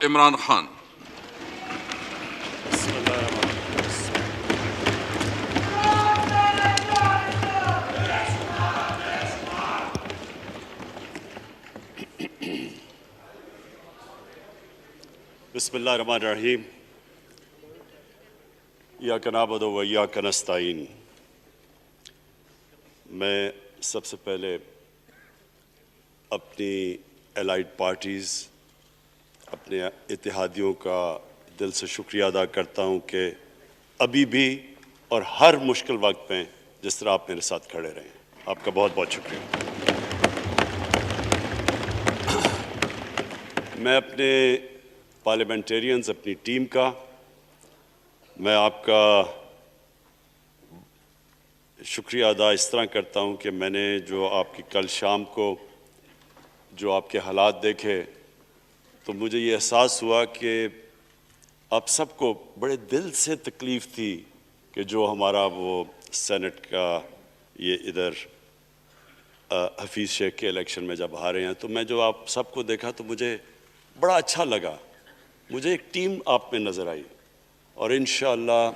عمران خان. بسم اللہ الرحمن الرحیم. ایاک نعبد و ایاک نستعین. میں سب سے پہلے اپنی الائڈ پارٹیز، اپنے اتحادیوں کا دل سے شکریہ ادا کرتا ہوں کہ ابھی بھی اور ہر مشکل وقت میں جس طرح آپ میرے ساتھ کھڑے رہے ہیں، آپ کا بہت بہت شکریہ. میں اپنے پارلیمنٹیرینز، اپنی ٹیم کا، میں آپ کا شکریہ ادا اس طرح کرتا ہوں کہ میں نے جو آپ کی کل شام کو جو آپ کے حالات دیکھے تو مجھے یہ احساس ہوا کہ آپ سب کو بڑے دل سے تکلیف تھی کہ جو ہمارا وہ سینٹ کا یہ ادھر حفیظ شیخ کے الیکشن میں جب ہارے ہیں، تو میں جو آپ سب کو دیکھا تو مجھے بڑا اچھا لگا. مجھے ایک ٹیم آپ میں نظر آئی اور انشاءاللہ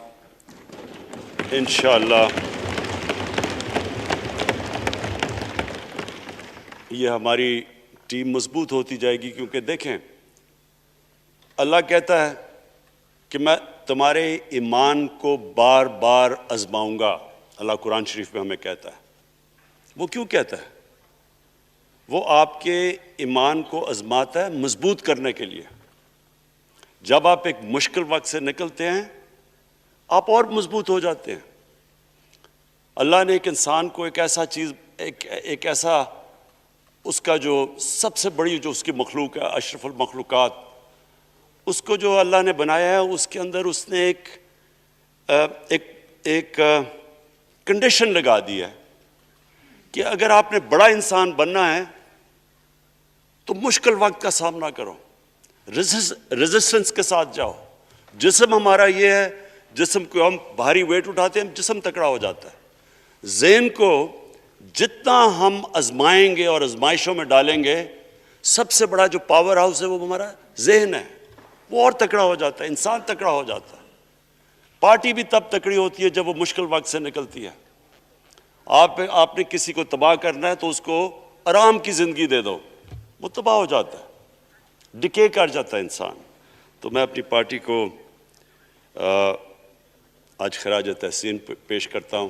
یہ ہماری ٹیم مضبوط ہوتی جائے گی. کیونکہ دیکھیں، اللہ کہتا ہے کہ میں تمہارے ایمان کو بار بار آزماؤں گا. اللہ قرآن شریف میں ہمیں کہتا ہے. وہ کیوں کہتا ہے؟ وہ آپ کے ایمان کو آزماتا ہے مضبوط کرنے کے لیے. جب آپ ایک مشکل وقت سے نکلتے ہیں آپ اور مضبوط ہو جاتے ہیں. اللہ نے ایک انسان کو ایک ایسا چیز، ایک ایسا اس کا جو سب سے بڑی جو اس کی مخلوق ہے، اشرف المخلوقات، اس کو جو اللہ نے بنایا ہے، اس کے اندر اس نے ایک کنڈیشن لگا دی ہے کہ اگر آپ نے بڑا انسان بننا ہے تو مشکل وقت کا سامنا کرو، ریزسٹنس کے ساتھ جاؤ. جسم ہمارا یہ ہے، جسم کو ہم بھاری ویٹ اٹھاتے ہیں، جسم تکڑا ہو جاتا ہے. ذہن کو جتنا ہم آزمائیں گے اور آزمائشوں میں ڈالیں گے، سب سے بڑا جو پاور ہاؤس ہے وہ ہمارا ذہن ہے، وہ اور تکڑا ہو جاتا ہے، انسان تکڑا ہو جاتا ہے. پارٹی بھی تب تکڑی ہوتی ہے جب وہ مشکل وقت سے نکلتی ہے. آپ نے کسی کو تباہ کرنا ہے تو اس کو آرام کی زندگی دے دو، وہ تباہ ہو جاتا ہے، ڈکے کر جاتا ہے انسان. تو میں اپنی پارٹی کو آج خراج تحسین پیش کرتا ہوں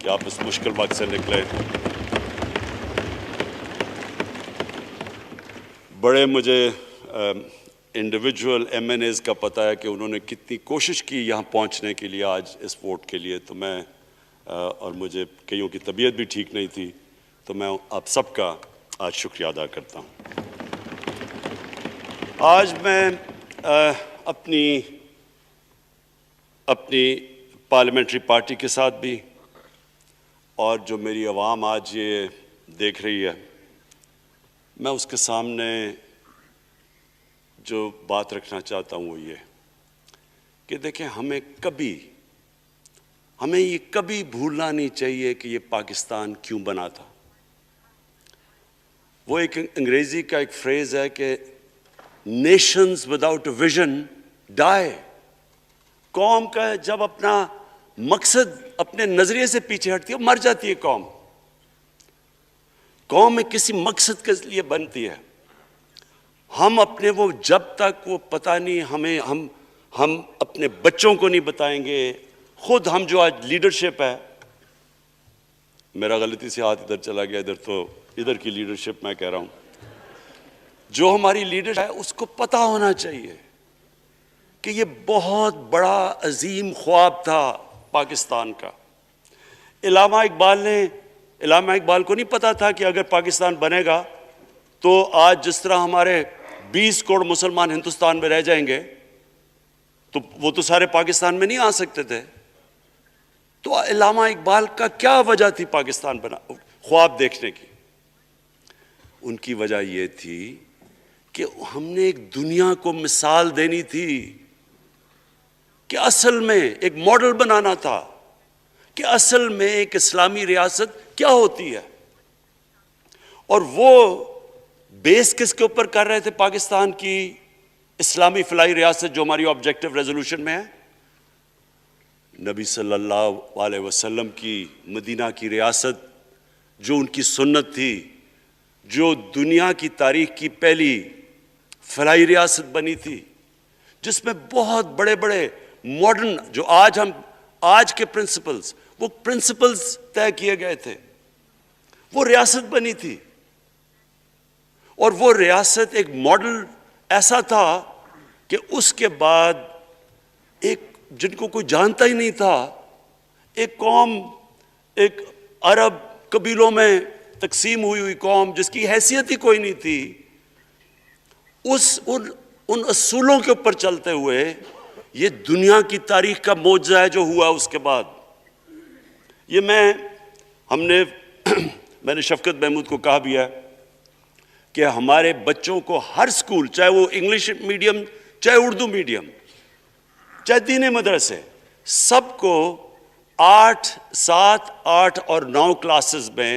کہ آپ اس مشکل وقت سے نکلے. بڑے مجھے انڈیویجول ایم این ایز کا پتہ ہے کہ انہوں نے کتنی کوشش کی یہاں پہنچنے کے لیے، آج اس ووٹ کے لیے. تو میں اور مجھے کئیوں کی طبیعت بھی ٹھیک نہیں تھی، تو میں آپ سب کا آج شکریہ ادا کرتا ہوں. آج میں اپنی پارلیمنٹری پارٹی کے ساتھ بھی، اور جو میری عوام آج یہ دیکھ رہی ہے، میں اس کے سامنے جو بات رکھنا چاہتا ہوں وہ یہ کہ دیکھیں، ہمیں یہ کبھی بھولنا نہیں چاہیے کہ یہ پاکستان کیوں بنا تھا. وہ ایک انگریزی کا ایک فریز ہے کہ نیشنز وداؤٹ اے ویژن ڈائی. قوم کا جب اپنا مقصد اپنے نظریے سے پیچھے ہٹتی ہے مر جاتی ہے قوم. قوم میں کسی مقصد کے لیے بنتی ہے. ہم اپنے وہ جب تک وہ پتہ نہیں ہم اپنے بچوں کو نہیں بتائیں گے، خود ہم جو آج لیڈرشپ ہے، میرا غلطی سے ہاتھ ادھر چلا گیا، ادھر کی لیڈرشپ میں کہہ رہا ہوں، جو ہماری لیڈرشپ ہے اس کو پتہ ہونا چاہیے کہ یہ بہت بڑا عظیم خواب تھا پاکستان کا. علامہ اقبال کو نہیں پتا تھا کہ اگر پاکستان بنے گا تو آج جس طرح ہمارے 20 کروڑ مسلمان ہندوستان میں رہ جائیں گے تو وہ تو سارے پاکستان میں نہیں آ سکتے تھے. تو علامہ اقبال کا کیا وجہ تھی پاکستان خواب دیکھنے کی؟ ان کی وجہ یہ تھی کہ ہم نے ایک دنیا کو مثال دینی تھی، کہ اصل میں ایک ماڈل بنانا تھا کہ اصل میں ایک اسلامی ریاست کیا ہوتی ہے. اور وہ بیس کس کے اوپر کر رہے تھے پاکستان کی اسلامی فلاحی ریاست جو ہماری آبجیکٹو ریزولوشن میں ہے، نبی صلی اللہ علیہ وسلم کی مدینہ کی ریاست جو ان کی سنت تھی، جو دنیا کی تاریخ کی پہلی فلاحی ریاست بنی تھی، جس میں بہت بڑے بڑے ماڈرن جو آج کے پرنسپلز، وہ پرنسپلز طے کیے گئے تھے، وہ ریاست بنی تھی. اور وہ ریاست ایک ماڈل ایسا تھا کہ اس کے بعد ایک جن کو کوئی جانتا ہی نہیں تھا، ایک قوم، ایک عرب قبیلوں میں تقسیم ہوئی قوم جس کی حیثیت ہی کوئی نہیں تھی، ان اصولوں کے اوپر چلتے ہوئے یہ دنیا کی تاریخ کا معجزہ ہے جو ہوا اس کے بعد. یہ میں نے شفقت محمود کو کہا بھی ہے کہ ہمارے بچوں کو ہر سکول، چاہے وہ انگلش میڈیم، چاہے اردو میڈیم، چاہے دینی مدرسے، سب کو 8، 7، 8 اور 9 کلاسز میں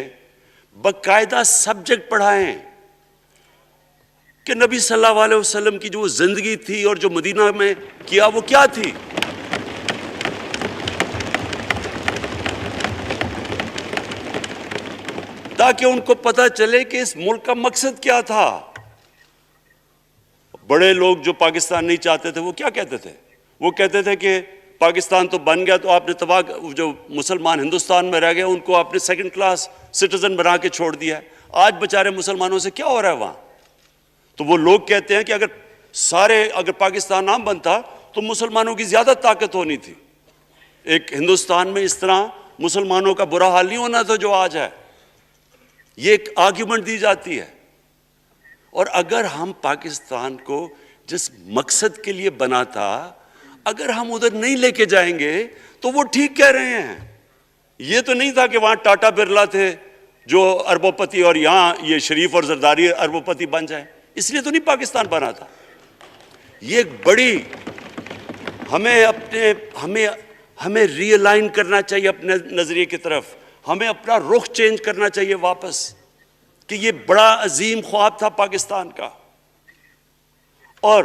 باقاعدہ سبجیکٹ پڑھائیں کہ نبی صلی اللہ علیہ وسلم کی جو زندگی تھی اور جو مدینہ میں کیا وہ کیا تھی. تاکہ ان کو پتہ چلے کہ اس ملک کا مقصد کیا تھا. بڑے لوگ جو پاکستان نہیں چاہتے تھے وہ کیا کہتے تھے؟ وہ کہتے تھے کہ پاکستان تو بن گیا تو آپ نے تباہ، جو مسلمان ہندوستان میں رہ گئے ان کو آپ نے سیکنڈ کلاس سٹیزن بنا کے چھوڑ دیا ہے. آج بیچارے مسلمانوں سے کیا ہو رہا ہے وہاں؟ تو وہ لوگ کہتے ہیں کہ اگر پاکستان نہ بنتا تو مسلمانوں کی زیادہ طاقت ہونی تھی. ایک ہندوستان میں اس طرح مسلمانوں کا برا حال نہیں ہونا تھا جو آج ہے. یہ ایک آرگیومنٹ دی جاتی ہے. اور اگر ہم پاکستان کو جس مقصد کے لیے بنا تھا اگر ہم ادھر نہیں لے کے جائیں گے تو وہ ٹھیک کہہ رہے ہیں. یہ تو نہیں تھا کہ وہاں ٹاٹا برلا تھے جو اربوں پتی اور یہاں یہ شریف اور زرداری اربوں پتی بن جائیں. اس لیے تو نہیں پاکستان بنا تھا. یہ ایک بڑی ہمیں ری الائن کرنا چاہیے اپنے نظریے کی طرف. ہمیں اپنا رخ چینج کرنا چاہیے واپس کہ یہ بڑا عظیم خواب تھا پاکستان کا. اور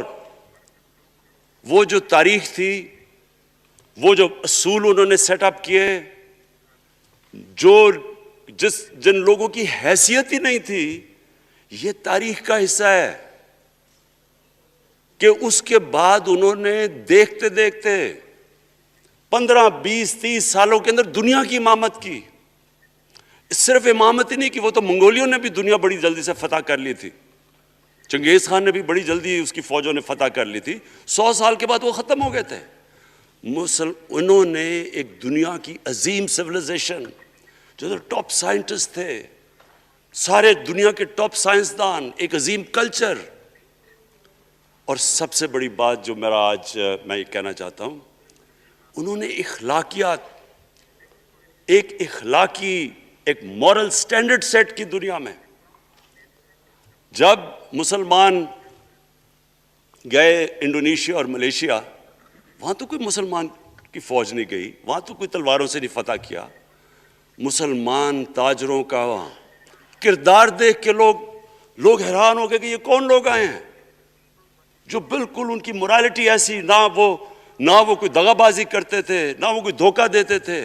وہ جو تاریخ تھی، وہ جو اصول انہوں نے سیٹ اپ کیے، جن لوگوں کی حیثیت ہی نہیں تھی، یہ تاریخ کا حصہ ہے کہ اس کے بعد انہوں نے دیکھتے دیکھتے 15، 20، 30 سالوں کے اندر دنیا کی امامت کی. صرف امامت ہی نہیں کہ وہ تو منگولیوں نے بھی دنیا بڑی جلدی سے فتح کر لی تھی. چنگیز خان نے بھی بڑی جلدی اس کی فوجوں نے فتح کر لی تھی. 100 سال کے بعد وہ ختم ہو گئے تھے. انہوں نے ایک دنیا کی عظیم سویلائزیشن، جو ٹاپ سائنٹسٹ تھے، سارے دنیا کے ٹاپ سائنسدان، ایک عظیم کلچر. اور سب سے بڑی بات جو میں یہ کہنا چاہتا ہوں، انہوں نے ایک مورل سٹینڈرڈ سیٹ کی دنیا میں. جب مسلمان گئے انڈونیشیا اور ملیشیا، وہاں تو کوئی مسلمان کی فوج نہیں گئی، وہاں تو کوئی تلواروں سے نہیں فتح کیا. مسلمان تاجروں کا وہاں کردار دیکھ کے لوگ حیران ہو گئے کہ یہ کون لوگ آئے ہیں جو بالکل ان کی morality ایسی، نہ وہ کوئی دغا بازی کرتے تھے، نہ وہ کوئی دھوکہ دیتے تھے،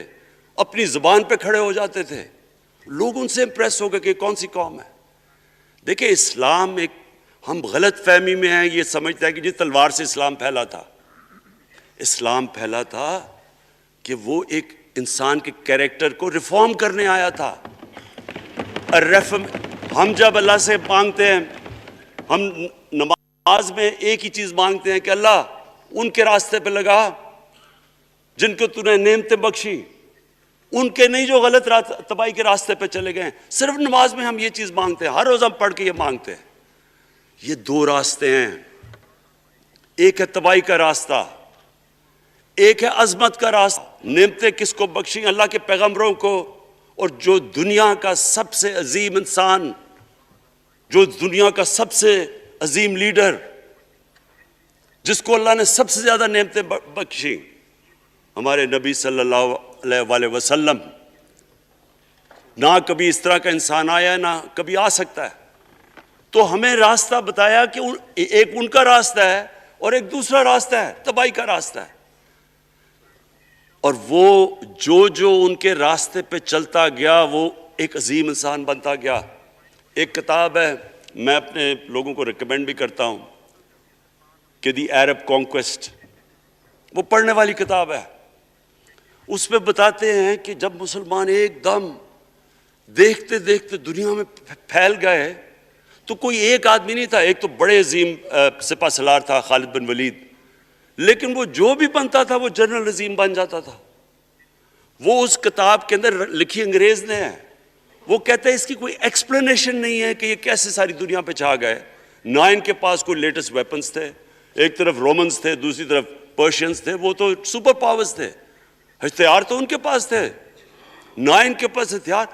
اپنی زبان پہ کھڑے ہو جاتے تھے. لوگ ان سے امپریس ہو گئے کہ کون سی قوم ہے. دیکھیں اسلام ہم غلط فہمی میں ہیں، یہ سمجھتا ہے کہ تلوار سے اسلام پھیلا تھا. اسلام پھیلا تھا کہ وہ ایک انسان کے کیریکٹر کو ریفارم کرنے آیا تھا. ہم جب اللہ سے مانگتے ہیں، ہم نماز میں ایک ہی چیز مانگتے ہیں کہ اللہ ان کے راستے پہ لگا جن کو تو نے نعمتیں بخشی، ان کے نہیں جو غلط تباہی کے راستے پہ چلے گئے. صرف نماز میں ہم یہ چیز مانگتے ہیں، ہر روز ہم پڑھ کے یہ مانگتے ہیں. یہ 2 راستے ہیں، ایک ہے تباہی کا راستہ، ایک ہے عظمت کا راستہ. نعمتیں کس کو بخشیں؟ اللہ کے پیغمبروں کو. اور جو دنیا کا سب سے عظیم انسان، جو دنیا کا سب سے عظیم لیڈر، جس کو اللہ نے سب سے زیادہ نعمتیں بخشیں، ہمارے نبی صلی اللہ علیہ وسلم. نہ کبھی اس طرح کا انسان آیا، نہ کبھی آ سکتا ہے. تو ہمیں راستہ بتایا کہ ایک ان کا راستہ ہے اور ایک دوسرا راستہ ہے تباہی کا راستہ ہے. اور وہ جو ان کے راستے پہ چلتا گیا وہ ایک عظیم انسان بنتا گیا. ایک کتاب ہے, میں اپنے لوگوں کو ریکمینڈ بھی کرتا ہوں کہ دی عرب کانکویسٹ, وہ پڑھنے والی کتاب ہے. اس میں بتاتے ہیں کہ جب مسلمان ایک دم دیکھتے دیکھتے دنیا میں پھیل گئے تو کوئی ایک آدمی نہیں تھا. ایک تو بڑے عظیم سپہ سالار تھا خالد بن ولید, لیکن وہ جو بھی بنتا تھا وہ جنرل عظیم بن جاتا تھا. وہ اس کتاب کے اندر لکھی انگریز نے ہے. وہ کہتے ہیں اس کی کوئی ایکسپلینیشن نہیں ہے کہ یہ کیسے ساری دنیا پہ چھا گئے. نہ ان کے پاس کوئی لیٹسٹ ویپنز تھے, ایک طرف رومنز تھے, دوسری طرف پرشینز تھے, وہ تو سپر پاورز تھے, ہتھیار تو ان کے پاس تھے. نہ ان کے پاس ہتھیار,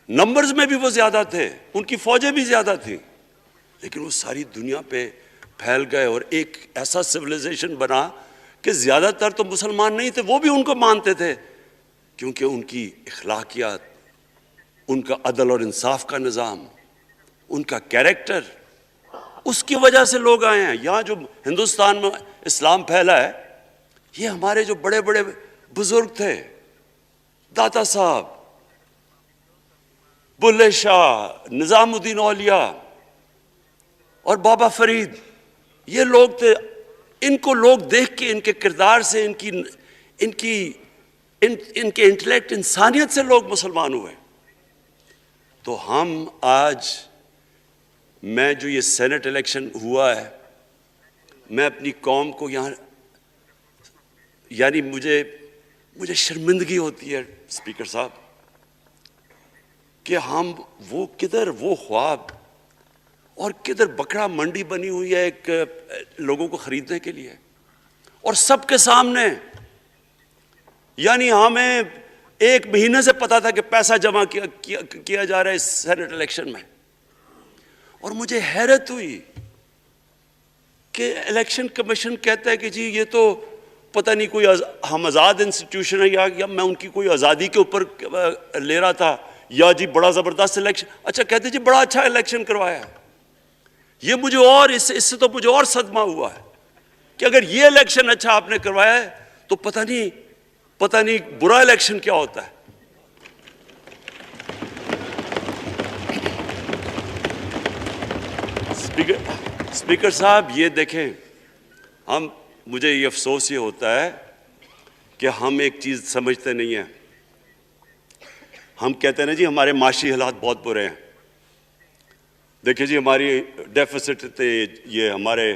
نمبرز میں بھی وہ زیادہ تھے, ان کی فوجیں بھی زیادہ تھیں, لیکن وہ ساری دنیا پہ پھیل گئے اور ایک ایسا سویلائزیشن بنا کہ زیادہ تر تو مسلمان نہیں تھے, وہ بھی ان کو مانتے تھے, کیونکہ ان کی اخلاقیات, ان کا عدل اور انصاف کا نظام, ان کا کیریکٹر, اس کی وجہ سے لوگ آئے ہیں. یہاں جو ہندوستان میں اسلام پھیلا ہے, یہ ہمارے جو بڑے بڑے بزرگ تھے, داتا صاحب, بلے شاہ, نظام الدین اولیاء اور بابا فرید, یہ لوگ تھے. ان کو لوگ دیکھ کے, ان کے کردار سے, ان کے انٹلیکٹ, انسانیت سے لوگ مسلمان ہوئے. تو ہم آج, میں جو یہ سینٹ الیکشن ہوا ہے, میں اپنی قوم کو یہاں, یعنی مجھے شرمندگی ہوتی ہے اسپیکر صاحب کہ ہم وہ کدھر وہ خواب اور کدھر بکرا منڈی بنی ہوئی ہے ایک لوگوں کو خریدنے کے لیے, اور سب کے سامنے. یعنی ہمیں ایک مہینے سے پتا تھا کہ پیسہ جمع کیا جا رہا ہے اس سینٹ الیکشن میں, اور مجھے حیرت ہوئی کہ الیکشن کمیشن کہتا ہے کہ جی یہ تو پتہ نہیں کوئی ہم آزاد انسٹیٹیوشن ہے, یا میں ان کی کوئی آزادی کے اوپر لے رہا تھا, یا جی بڑا زبردست الیکشن. اچھا کہتے جی بڑا اچھا الیکشن کروایا ہے. یہ مجھے اور اس سے تو مجھے اور صدمہ ہوا ہے کہ اگر یہ الیکشن اچھا آپ نے کروایا ہے تو پتہ نہیں برا الیکشن کیا ہوتا ہے. اسپیکر صاحب یہ دیکھیں, مجھے یہ افسوس یہ ہوتا ہے کہ ہم ایک چیز سمجھتے نہیں ہیں. ہم کہتے ہیں نا جی ہمارے معاشی حالات بہت برے ہیں. دیکھیں جی ہماری ڈیفیسٹ تھے, یہ ہمارے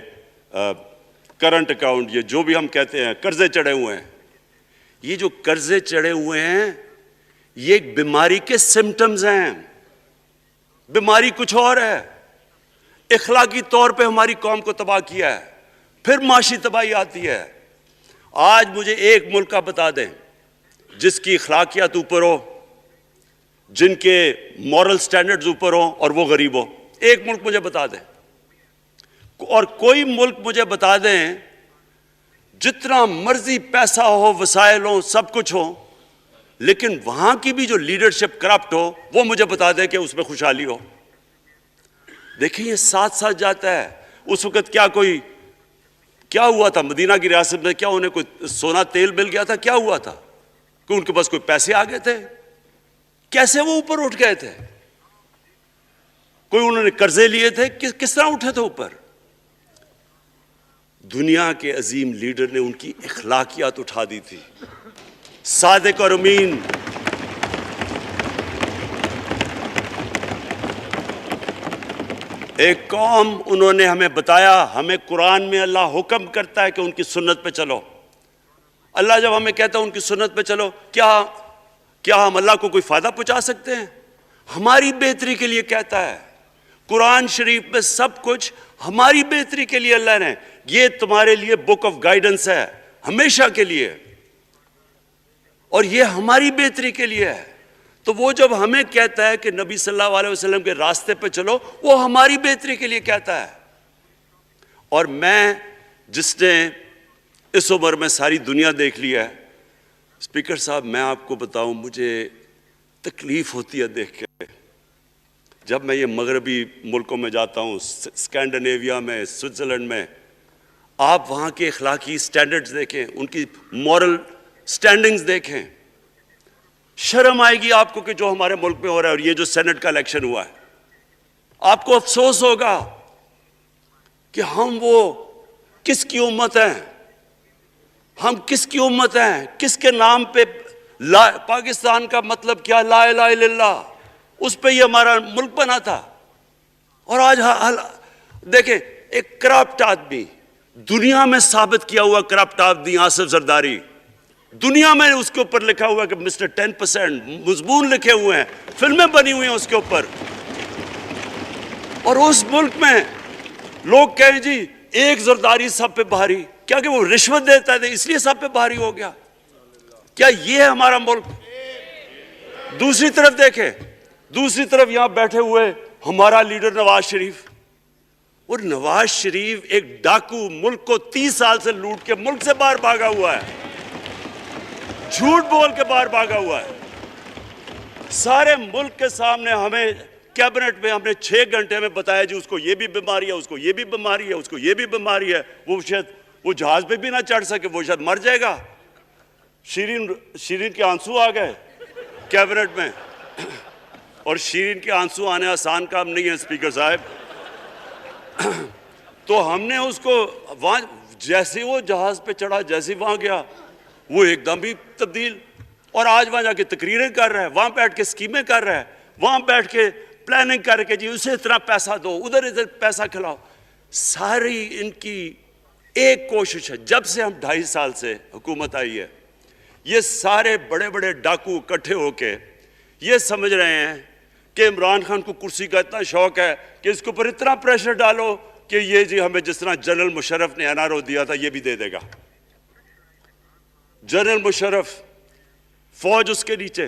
کرنٹ اکاؤنٹ, یہ جو بھی ہم کہتے ہیں, قرضے چڑھے ہوئے ہیں. یہ جو قرضے چڑھے ہوئے ہیں یہ ایک بیماری کے سمٹمز ہیں. بیماری کچھ اور ہے. اخلاقی طور پہ ہماری قوم کو تباہ کیا ہے, پھر معاشی تباہی آتی ہے. آج مجھے ایک ملک کا بتا دیں جس کی اخلاقیات اوپر ہو, جن کے مورل سٹینڈرڈز اوپر ہوں اور وہ غریب ہو. ایک ملک مجھے بتا دیں, اور کوئی ملک مجھے بتا دیں جتنا مرضی پیسہ ہو, وسائل ہوں, سب کچھ ہو, لیکن وہاں کی بھی جو لیڈرشپ کرپٹ ہو, وہ مجھے بتا دیں کہ اس میں خوشحالی ہو. دیکھیں یہ ساتھ ساتھ جاتا ہے. اس وقت کیا ہوا تھا مدینہ کی ریاست میں؟ کیا انہیں کوئی سونا تیل مل گیا تھا؟ کیا ہوا تھا کہ ان کے پاس کوئی پیسے آ گئے تھے؟ کیسے وہ اوپر اٹھ گئے تھے؟ کوئی انہوں نے قرضے لیے تھے؟ کس طرح اٹھے تھے اوپر؟ دنیا کے عظیم لیڈر نے ان کی اخلاقیات اٹھا دی تھی. صادق اور امین, ایک قوم, انہوں نے ہمیں بتایا. ہمیں قرآن میں اللہ حکم کرتا ہے کہ ان کی سنت پہ چلو. اللہ جب ہمیں کہتا ہے ان کی سنت پہ چلو, کیا ہم اللہ کو کوئی فائدہ پہنچا سکتے ہیں؟ ہماری بہتری کے لیے کہتا ہے. قرآن شریف میں سب کچھ ہماری بہتری کے لیے اللہ نے, یہ تمہارے لیے بک آف گائیڈنس ہے ہمیشہ کے لیے, اور یہ ہماری بہتری کے لیے ہے. تو وہ جب ہمیں کہتا ہے کہ نبی صلی اللہ علیہ وسلم کے راستے پہ چلو, وہ ہماری بہتری کے لیے کہتا ہے. اور میں, جس نے اس عمر میں ساری دنیا دیکھ لی ہے, اسپیکر صاحب میں آپ کو بتاؤں, مجھے تکلیف ہوتی ہے دیکھ کے. جب میں یہ مغربی ملکوں میں جاتا ہوں, اسکینڈینیویا میں, سوئٹزرلینڈ میں, آپ وہاں کے اخلاقی سٹینڈرڈز دیکھیں, ان کی مورل سٹینڈنگز دیکھیں, شرم آئے گی آپ کو کہ جو ہمارے ملک میں ہو رہا ہے. اور یہ جو سینٹ کا الیکشن ہوا ہے, آپ کو افسوس ہوگا کہ ہم وہ کس کی امت ہیں, ہم کس کی امت ہیں, کس کے نام پہ پاکستان کا مطلب کیا, لا الہ الا اللہ, اس پہ یہ ہمارا ملک بنا تھا. اور آج دیکھیں ایک کرپٹ آدمی, دنیا میں ثابت کیا ہوا کرپٹ آدمی آصف زرداری, دنیا میں اس کے اوپر لکھا ہوا کہ مسٹر 10%, مضمون لکھے ہوئے ہیں, فلمیں بنی ہوئی ہیں اس کے اوپر. اور اس ملک میں لوگ کہیں جی ایک زرداری سب پہ بھاری, کیا کہ وہ رشوت دیتا ہے اس لیے سب پہ بھاری ہو گیا؟ کیا یہ ہے ہمارا ملک؟ دوسری طرف دیکھیں, دوسری طرف یہاں بیٹھے ہوئے ہمارا لیڈر نواز شریف. اور نواز شریف ایک ڈاکو, ملک کو 30 سال سے لوٹ کے ملک سے باہر بھاگا ہوا ہے, جھوٹ بول کے باہر بھاگا ہوا ہے. سارے ملک کے سامنے ہمیں کیبنٹ میں ہم نے 6 گھنٹے میں بتایا جی اس کو یہ بھی بیماری ہے, اس کو یہ بھی بیماری ہے, اس کو یہ بھی بیماری ہے, وہ شاید وہ جہاز پہ بھی نہ چڑھ سکے, وہ شاید مر جائے گا. شیرین کے آنسو آ گئے کیبنٹ میں, اور شیرین کے آنسو آنے آسان کام نہیں ہے اسپیکر صاحب. تو ہم نے اس کو وہاں جیسے وہ جہاز پہ چڑھا, جیسے وہاں گیا وہ ایک دم بھی تبدیل, اور آج وہاں جا کے تقریریں کر رہا ہے, وہاں بیٹھ کے سکیمیں کر رہا ہے, وہاں بیٹھ کے پلاننگ کر کے جی اسے اتنا پیسہ دو, ادھر ادھر پیسہ کھلاؤ. ساری ان کی ایک کوشش ہے, جب سے ہم 2.5 سال سے حکومت آئی ہے, یہ سارے بڑے بڑے ڈاکو اکٹھے ہو کے یہ سمجھ رہے ہیں کہ عمران خان کو کرسی کا اتنا شوق ہے کہ اس کے اوپر اتنا پریشر ڈالو کہ یہ جی ہمیں جس طرح جنرل مشرف نے NRO دیا تھا یہ بھی دے دے گا. جنرل مشرف, فوج اس کے نیچے,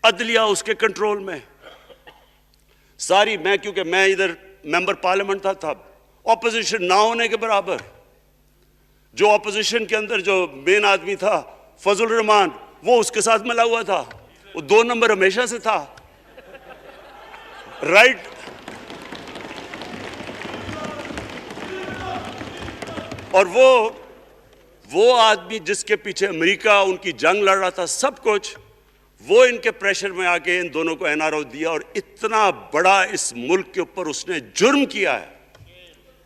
عدلیہ اس کے کنٹرول میں ساری. میں کیونکہ میں ادھر ممبر پارلیمنٹ تھا, اپوزیشن نہ ہونے کے برابر. جو اپوزیشن کے اندر جو مین آدمی تھا فضل الرحمان, وہ اس کے ساتھ ملا ہوا تھا, وہ 2 نمبر ہمیشہ سے تھا, رائٹ. اور وہ آدمی جس کے پیچھے امریکہ ان کی جنگ لڑ رہا تھا, سب کچھ وہ ان کے پریشر میں آ کے ان دونوں کو NRO دیا. اور اتنا بڑا اس ملک کے اوپر اس نے جرم کیا ہے,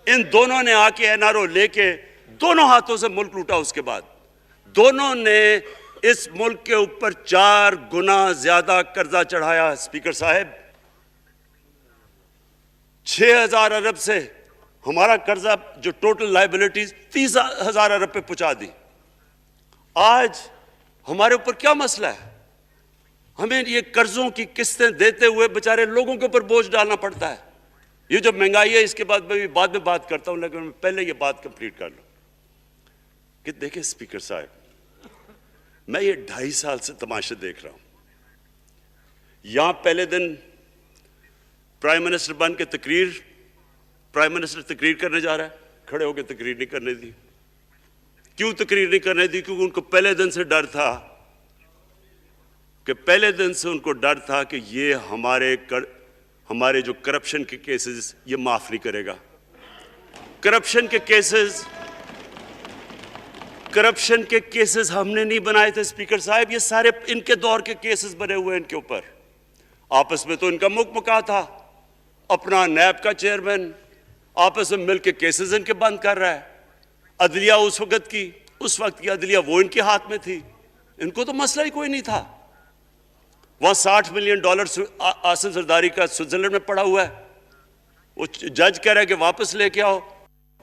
ان دونوں نے آ کے NRO لے کے دونوں ہاتھوں سے ملک لوٹا. اس کے بعد دونوں نے اس ملک کے اوپر 4 گنا زیادہ قرضہ چڑھایا. اسپیکر صاحب 6,000 ارب سے ہمارا قرضہ جو ٹوٹل لائبلٹیز 30,000 ارب پہ پہنچا دی. آج ہمارے اوپر کیا مسئلہ ہے؟ ہمیں یہ قرضوں کی قسطیں دیتے ہوئے بیچارے لوگوں کے اوپر بوجھ ڈالنا پڑتا ہے. یہ جو مہنگائی ہے اس کے بعد میں بعد میں بات کرتا ہوں, لیکن میں پہلے یہ بات کمپلیٹ کر لوں کہ دیکھیں اسپیکر صاحب, میں یہ 2.5 سال سے تماشے دیکھ رہا ہوں. یہاں پہلے دن پرائم منسٹر بن کے پرائم منسٹر تقریر کرنے جا رہا ہے, کھڑے ہو کے تقریر نہیں کرنے دی. کیوں تقریر نہیں کرنے دی؟ کیونکہ ان کو پہلے دن سے ڈر تھا کہ یہ ہمارے جو کرپشن کے کیسز یہ معاف نہیں کرے گا. کرپشن کے کیسز ہم نے نہیں بنائے تھے اسپیکر صاحب, یہ سارے ان کے دور کے کیسز بنے ہوئے ان کے اوپر. آپس میں تو ان کا مکا تھا, اپنا نیب کا چیئرمین آپس میں مل کے کیسز ان کے بند کر رہا ہے. عدلیہ اس وقت کی عدلیہ وہ ان کے ہاتھ میں تھی, ان کو تو مسئلہ ہی کوئی نہیں تھا. وہاں $60 ملین آصف زرداری کا سوئٹزرلینڈ میں پڑا ہوا ہے, وہ جج کہہ رہا ہے کہ واپس لے کے آؤ.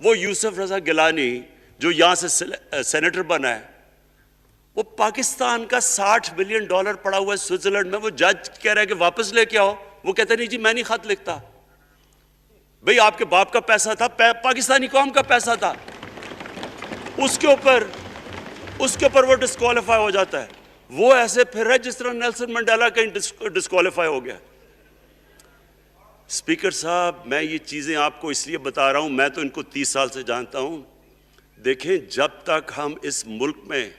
وہ یوسف رضا گیلانی جو یہاں سے سینیٹر بنا ہے, وہ پاکستان کا $60 ملین پڑا ہوا ہے سوئٹزرلینڈ میں, وہ جج کہہ رہا ہے کہ واپس لے کے آؤ. وہ کہتا نہیں جی میں نہیں خط لکھتا. بھئی آپ کے باپ کا پیسہ تھا, پاکستانی قوم کا پیسہ تھا, اس کے اوپر وہ ڈسکوالیفائی ہو جاتا ہے. وہ ایسے پھر رہا ہے جس طرح نیلسن منڈیلا کہیں ڈسکوالیفائی ہو گیا. اسپیکر صاحب میں یہ چیزیں آپ کو اس لیے بتا رہا ہوں, میں تو ان کو 30 سال سے جانتا ہوں. دیکھیں جب تک ہم اس ملک میں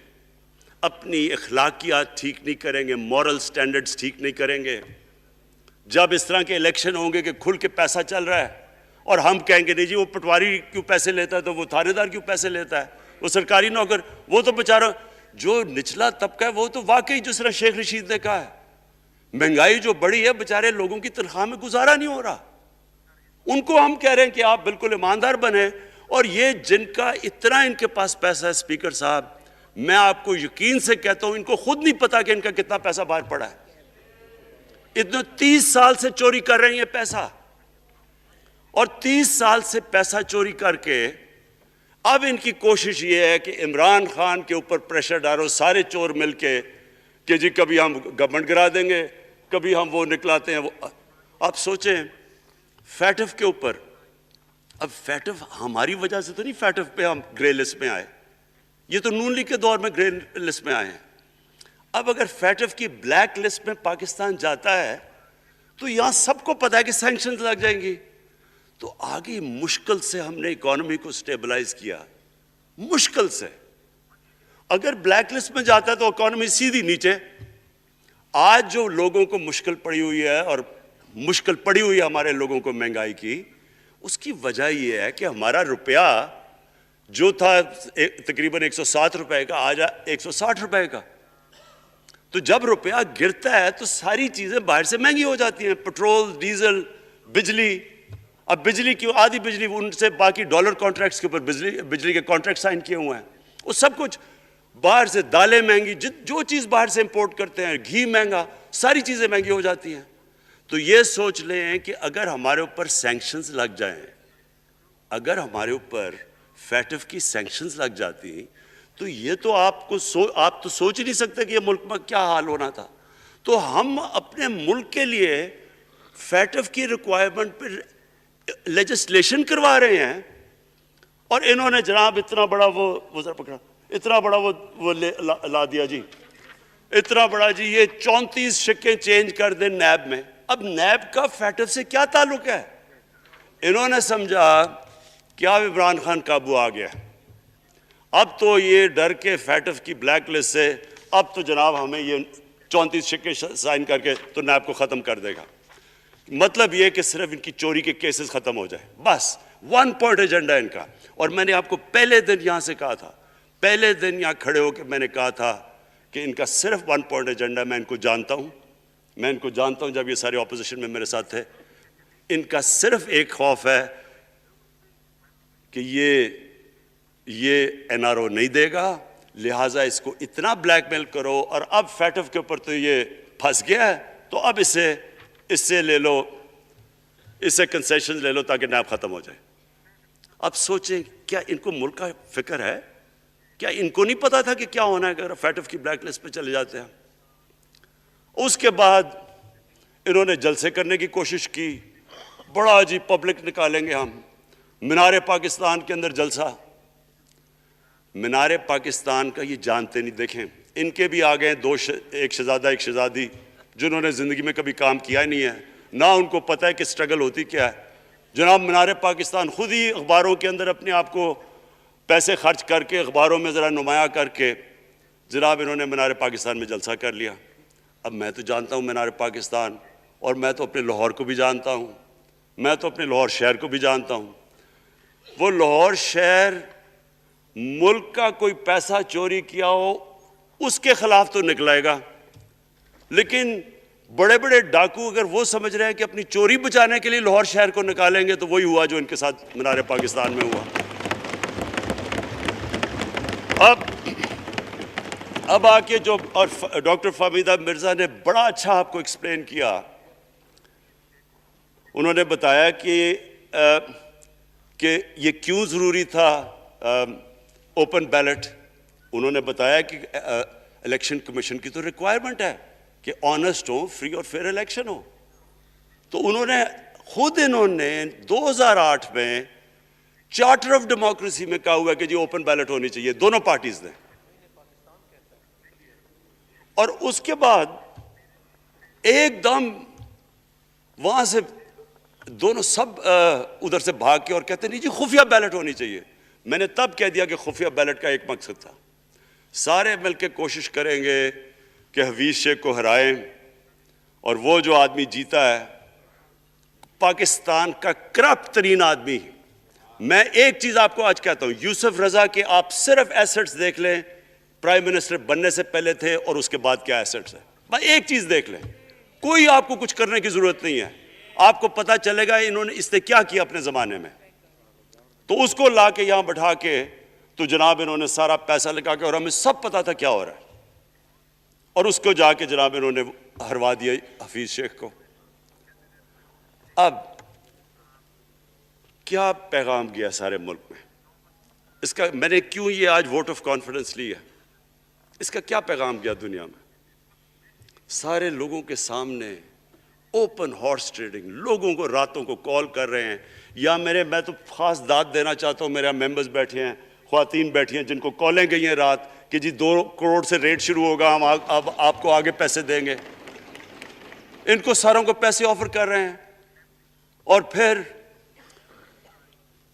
اپنی اخلاقیات ٹھیک نہیں کریں گے, مورل سٹینڈرڈز ٹھیک نہیں کریں گے, جب اس طرح کے الیکشن ہوں گے کہ کھل کے پیسہ چل رہا ہے, اور ہم کہیں گے نہیں جی وہ پٹواری کیوں پیسے لیتا ہے تو وہ تھانے دار کیوں پیسے لیتا ہے, وہ سرکاری نوکر, وہ تو بیچارہ جو نچلا طبقہ ہے وہ تو واقعی جس طرح شیخ رشید نے کہا ہے مہنگائی جو بڑی ہے بیچارے لوگوں کی تنخواہ میں گزارا نہیں ہو رہا. ان کو ہم کہہ رہے ہیں کہ آپ بالکل ایماندار بنیں, اور یہ جن کا اتنا ان کے پاس پیسہ ہے اسپیکر صاحب, میں آپ کو یقین سے کہتا ہوں ان کو خود نہیں پتا کہ ان کا کتنا پیسہ باہر پڑا ہے. اتنے 30 سال سے چوری کر رہے ہیں یہ پیسہ, اور 30 سال سے پیسہ چوری کر کے اب ان کی کوشش یہ ہے کہ عمران خان کے اوپر پریشر ڈالو سارے چور مل کے کہ جی کبھی ہم گورنمنٹ گرا دیں گے, کبھی ہم وہ نکلاتے ہیں وہ. آپ سوچیں فیٹف کے اوپر, اب فیٹف ہماری وجہ سے تو نہیں فیٹف پہ ہم گرے لسٹ میں آئے, یہ تو نون لیگ کے دور میں گرے لسٹ میں آئے ہیں. اب اگر فیٹف کی بلیک لسٹ میں پاکستان جاتا ہے تو یہاں سب کو پتا ہے کہ سینکشنز لگ جائیں گی, تو آگے مشکل سے ہم نے اکانومی کو سٹیبلائز کیا, مشکل سے. اگر بلیک لسٹ میں جاتا ہے تو اکانومی سیدھی نیچے. آج جو لوگوں کو مشکل پڑی ہوئی ہے, اور مشکل پڑی ہوئی ہے ہمارے لوگوں کو مہنگائی کی, اس کی وجہ یہ ہے کہ ہمارا روپیہ جو تھا تقریباً 107 روپے کا آج 160 روپے کا. تو جب روپیہ گرتا ہے تو ساری چیزیں باہر سے مہنگی ہو جاتی ہیں, پٹرول, ڈیزل, بجلی. اب بجلی کی آدھی بجلی ان سے باقی ڈالر کانٹریکٹس کے اوپر بجلی کے کانٹریکٹ سائن کیے ہوئے ہیں, وہ سب کچھ باہر سے. دالیں مہنگی, جو چیز باہر سے امپورٹ کرتے ہیں, گھی مہنگا, ساری چیزیں مہنگی ہو جاتی ہیں. تو یہ سوچ لیں کہ اگر ہمارے اوپر سینکشنز لگ جائیں, اگر ہمارے اوپر فیٹف کی سینکشنز لگ جاتی تو یہ تو آپ تو سوچ ہی نہیں سکتے کہ یہ ملک میں کیا حال ہونا تھا. تو ہم اپنے ملک کے لیے فیٹف کی ریکوائرمنٹ پہ لیجسلیشن کروا رہے ہیں, اور انہوں نے جناب اتنا بڑا وہ ذرا پکڑا, اتنا بڑا وہ لا دیا جی, اتنا بڑا جی, یہ 34 شکیں چینج کر دیں نیب میں. اب نیب کا فیٹف سے کیا تعلق ہے؟ انہوں نے سمجھا کہ اب عمران خان قابو آ گیا, اب تو یہ ڈر کے فیٹف کی بلیک لسٹ سے اب تو جناب ہمیں یہ 34 شکیں سائن کر کے تو نیب کو ختم کر دے گا. مطلب یہ کہ صرف ان کی چوری کے کیسز ختم ہو جائے, بس 1 پوائنٹ ایجنڈا ان کا. اور میں نے آپ کو پہلے دن یہاں سے کہا تھا, پہلے دن یہاں کھڑے ہو کے میں نے کہا تھا کہ ان کا صرف 1 پوائنٹ ایجنڈا. میں ان کو جانتا ہوں, جب یہ سارے اپوزیشن میں میرے ساتھ تھے. ان کا صرف ایک خوف ہے کہ یہ این آر او نہیں دے گا, لہٰذا اس کو اتنا بلیک میل کرو, اور اب فیٹف کے اوپر تو یہ پھنس گیا ہے تو اب اس سے لے لو, اس سے کنسیشن لے لو تاکہ نیب ختم ہو جائے. اب سوچیں کیا ان کو ملک کا فکر ہے؟ کیا ان کو نہیں پتا تھا کہ کیا ہونا ہے اگر فیٹف کی بلیک لسٹ پہ چلے جاتے ہیں؟ اس کے بعد انہوں نے جلسے کرنے کی کوشش کی, بڑا جی پبلک نکالیں گے ہم, مینار پاکستان کے اندر جلسہ. مینار پاکستان کا یہ جانتے نہیں. دیکھیں ان کے بھی آ گئے ایک شہزادہ ایک شہزادی جنہوں نے زندگی میں کبھی کام کیا نہیں ہے, نہ ان کو پتہ ہے کہ سٹرگل ہوتی کیا ہے. جناب مینار پاکستان خود ہی اخباروں کے اندر اپنے آپ کو پیسے خرچ کر کے اخباروں میں ذرا نمایاں کر کے جناب انہوں نے مینار پاکستان میں جلسہ کر لیا. اب میں تو جانتا ہوں مینار پاکستان, اور میں تو اپنے لاہور کو بھی جانتا ہوں, میں تو اپنے لاہور شہر کو بھی جانتا ہوں. وہ لاہور شہر ملک کا کوئی پیسہ چوری کیا ہو اس کے خلاف تو نکلائے گا, لیکن بڑے بڑے ڈاکو اگر وہ سمجھ رہے ہیں کہ اپنی چوری بچانے کے لیے لاہور شہر کو نکالیں گے تو وہی ہوا جو ان کے ساتھ مینار پاکستان میں ہوا. اب آ کے جو اور ڈاکٹر فہمیدہ مرزا نے بڑا اچھا آپ کو ایکسپلین کیا. انہوں نے بتایا کہ یہ کیوں ضروری تھا اوپن بیلٹ. انہوں نے بتایا کہ الیکشن کمیشن کی تو ریکوائرمنٹ ہے کہ آنسٹ ہو, فری اور فیئر الیکشن ہو. تو انہوں نے 2008 میں چارٹر آف ڈیموکریسی میں کہا ہوا ہے کہ جی اوپن بیلٹ ہونی چاہیے, دونوں پارٹیز نے. اور اس کے بعد ایک دم وہاں سے دونوں سب ادھر سے بھاگ کے اور کہتے نہیں جی خفیہ بیلٹ ہونی چاہیے. میں نے تب کہہ دیا کہ خفیہ بیلٹ کا ایک مقصد تھا, سارے مل کے کوشش کریں گے کہ حفیظ شیخ کو ہرائیں, اور وہ جو آدمی جیتا ہے پاکستان کا کرپٹ ترین آدمی. میں ایک چیز آپ کو آج کہتا ہوں, یوسف رضا کے آپ صرف ایسٹس دیکھ لیں, پرائم منسٹر بننے سے پہلے تھے اور اس کے بعد کیا ایسٹس ہیں, بس ایک چیز دیکھ لیں, کوئی آپ کو کچھ کرنے کی ضرورت نہیں ہے, آپ کو پتہ چلے گا اس نے کیا کیا اپنے زمانے میں. تو اس کو لا کے یہاں بٹھا کے تو جناب انہوں نے سارا پیسہ لگا کے, اور ہمیں سب پتا تھا کیا ہو رہا ہے, اور اس کو جا کے جناب انہوں نے ہروا دیا حفیظ شیخ کو. اب کیا پیغام گیا سارے ملک میں اس کا, میں نے کیوں یہ آج ووٹ آف کانفیڈنس لی ہے, اس کا کیا پیغام گیا دنیا میں؟ سارے لوگوں کے سامنے اوپن ہارس ٹریڈنگ, لوگوں کو راتوں کو کال کر رہے ہیں, یا میں تو خاص داد دینا چاہتا ہوں, میرے ممبرز بیٹھے ہیں, خواتین بیٹھی ہیں جن کو کالیں گئی ہیں رات کہ جی 2 کروڑ سے ریٹ شروع ہوگا, ہم اب آپ کو آگے پیسے دیں گے. ان کو ساروں کو پیسے آفر کر رہے ہیں. اور پھر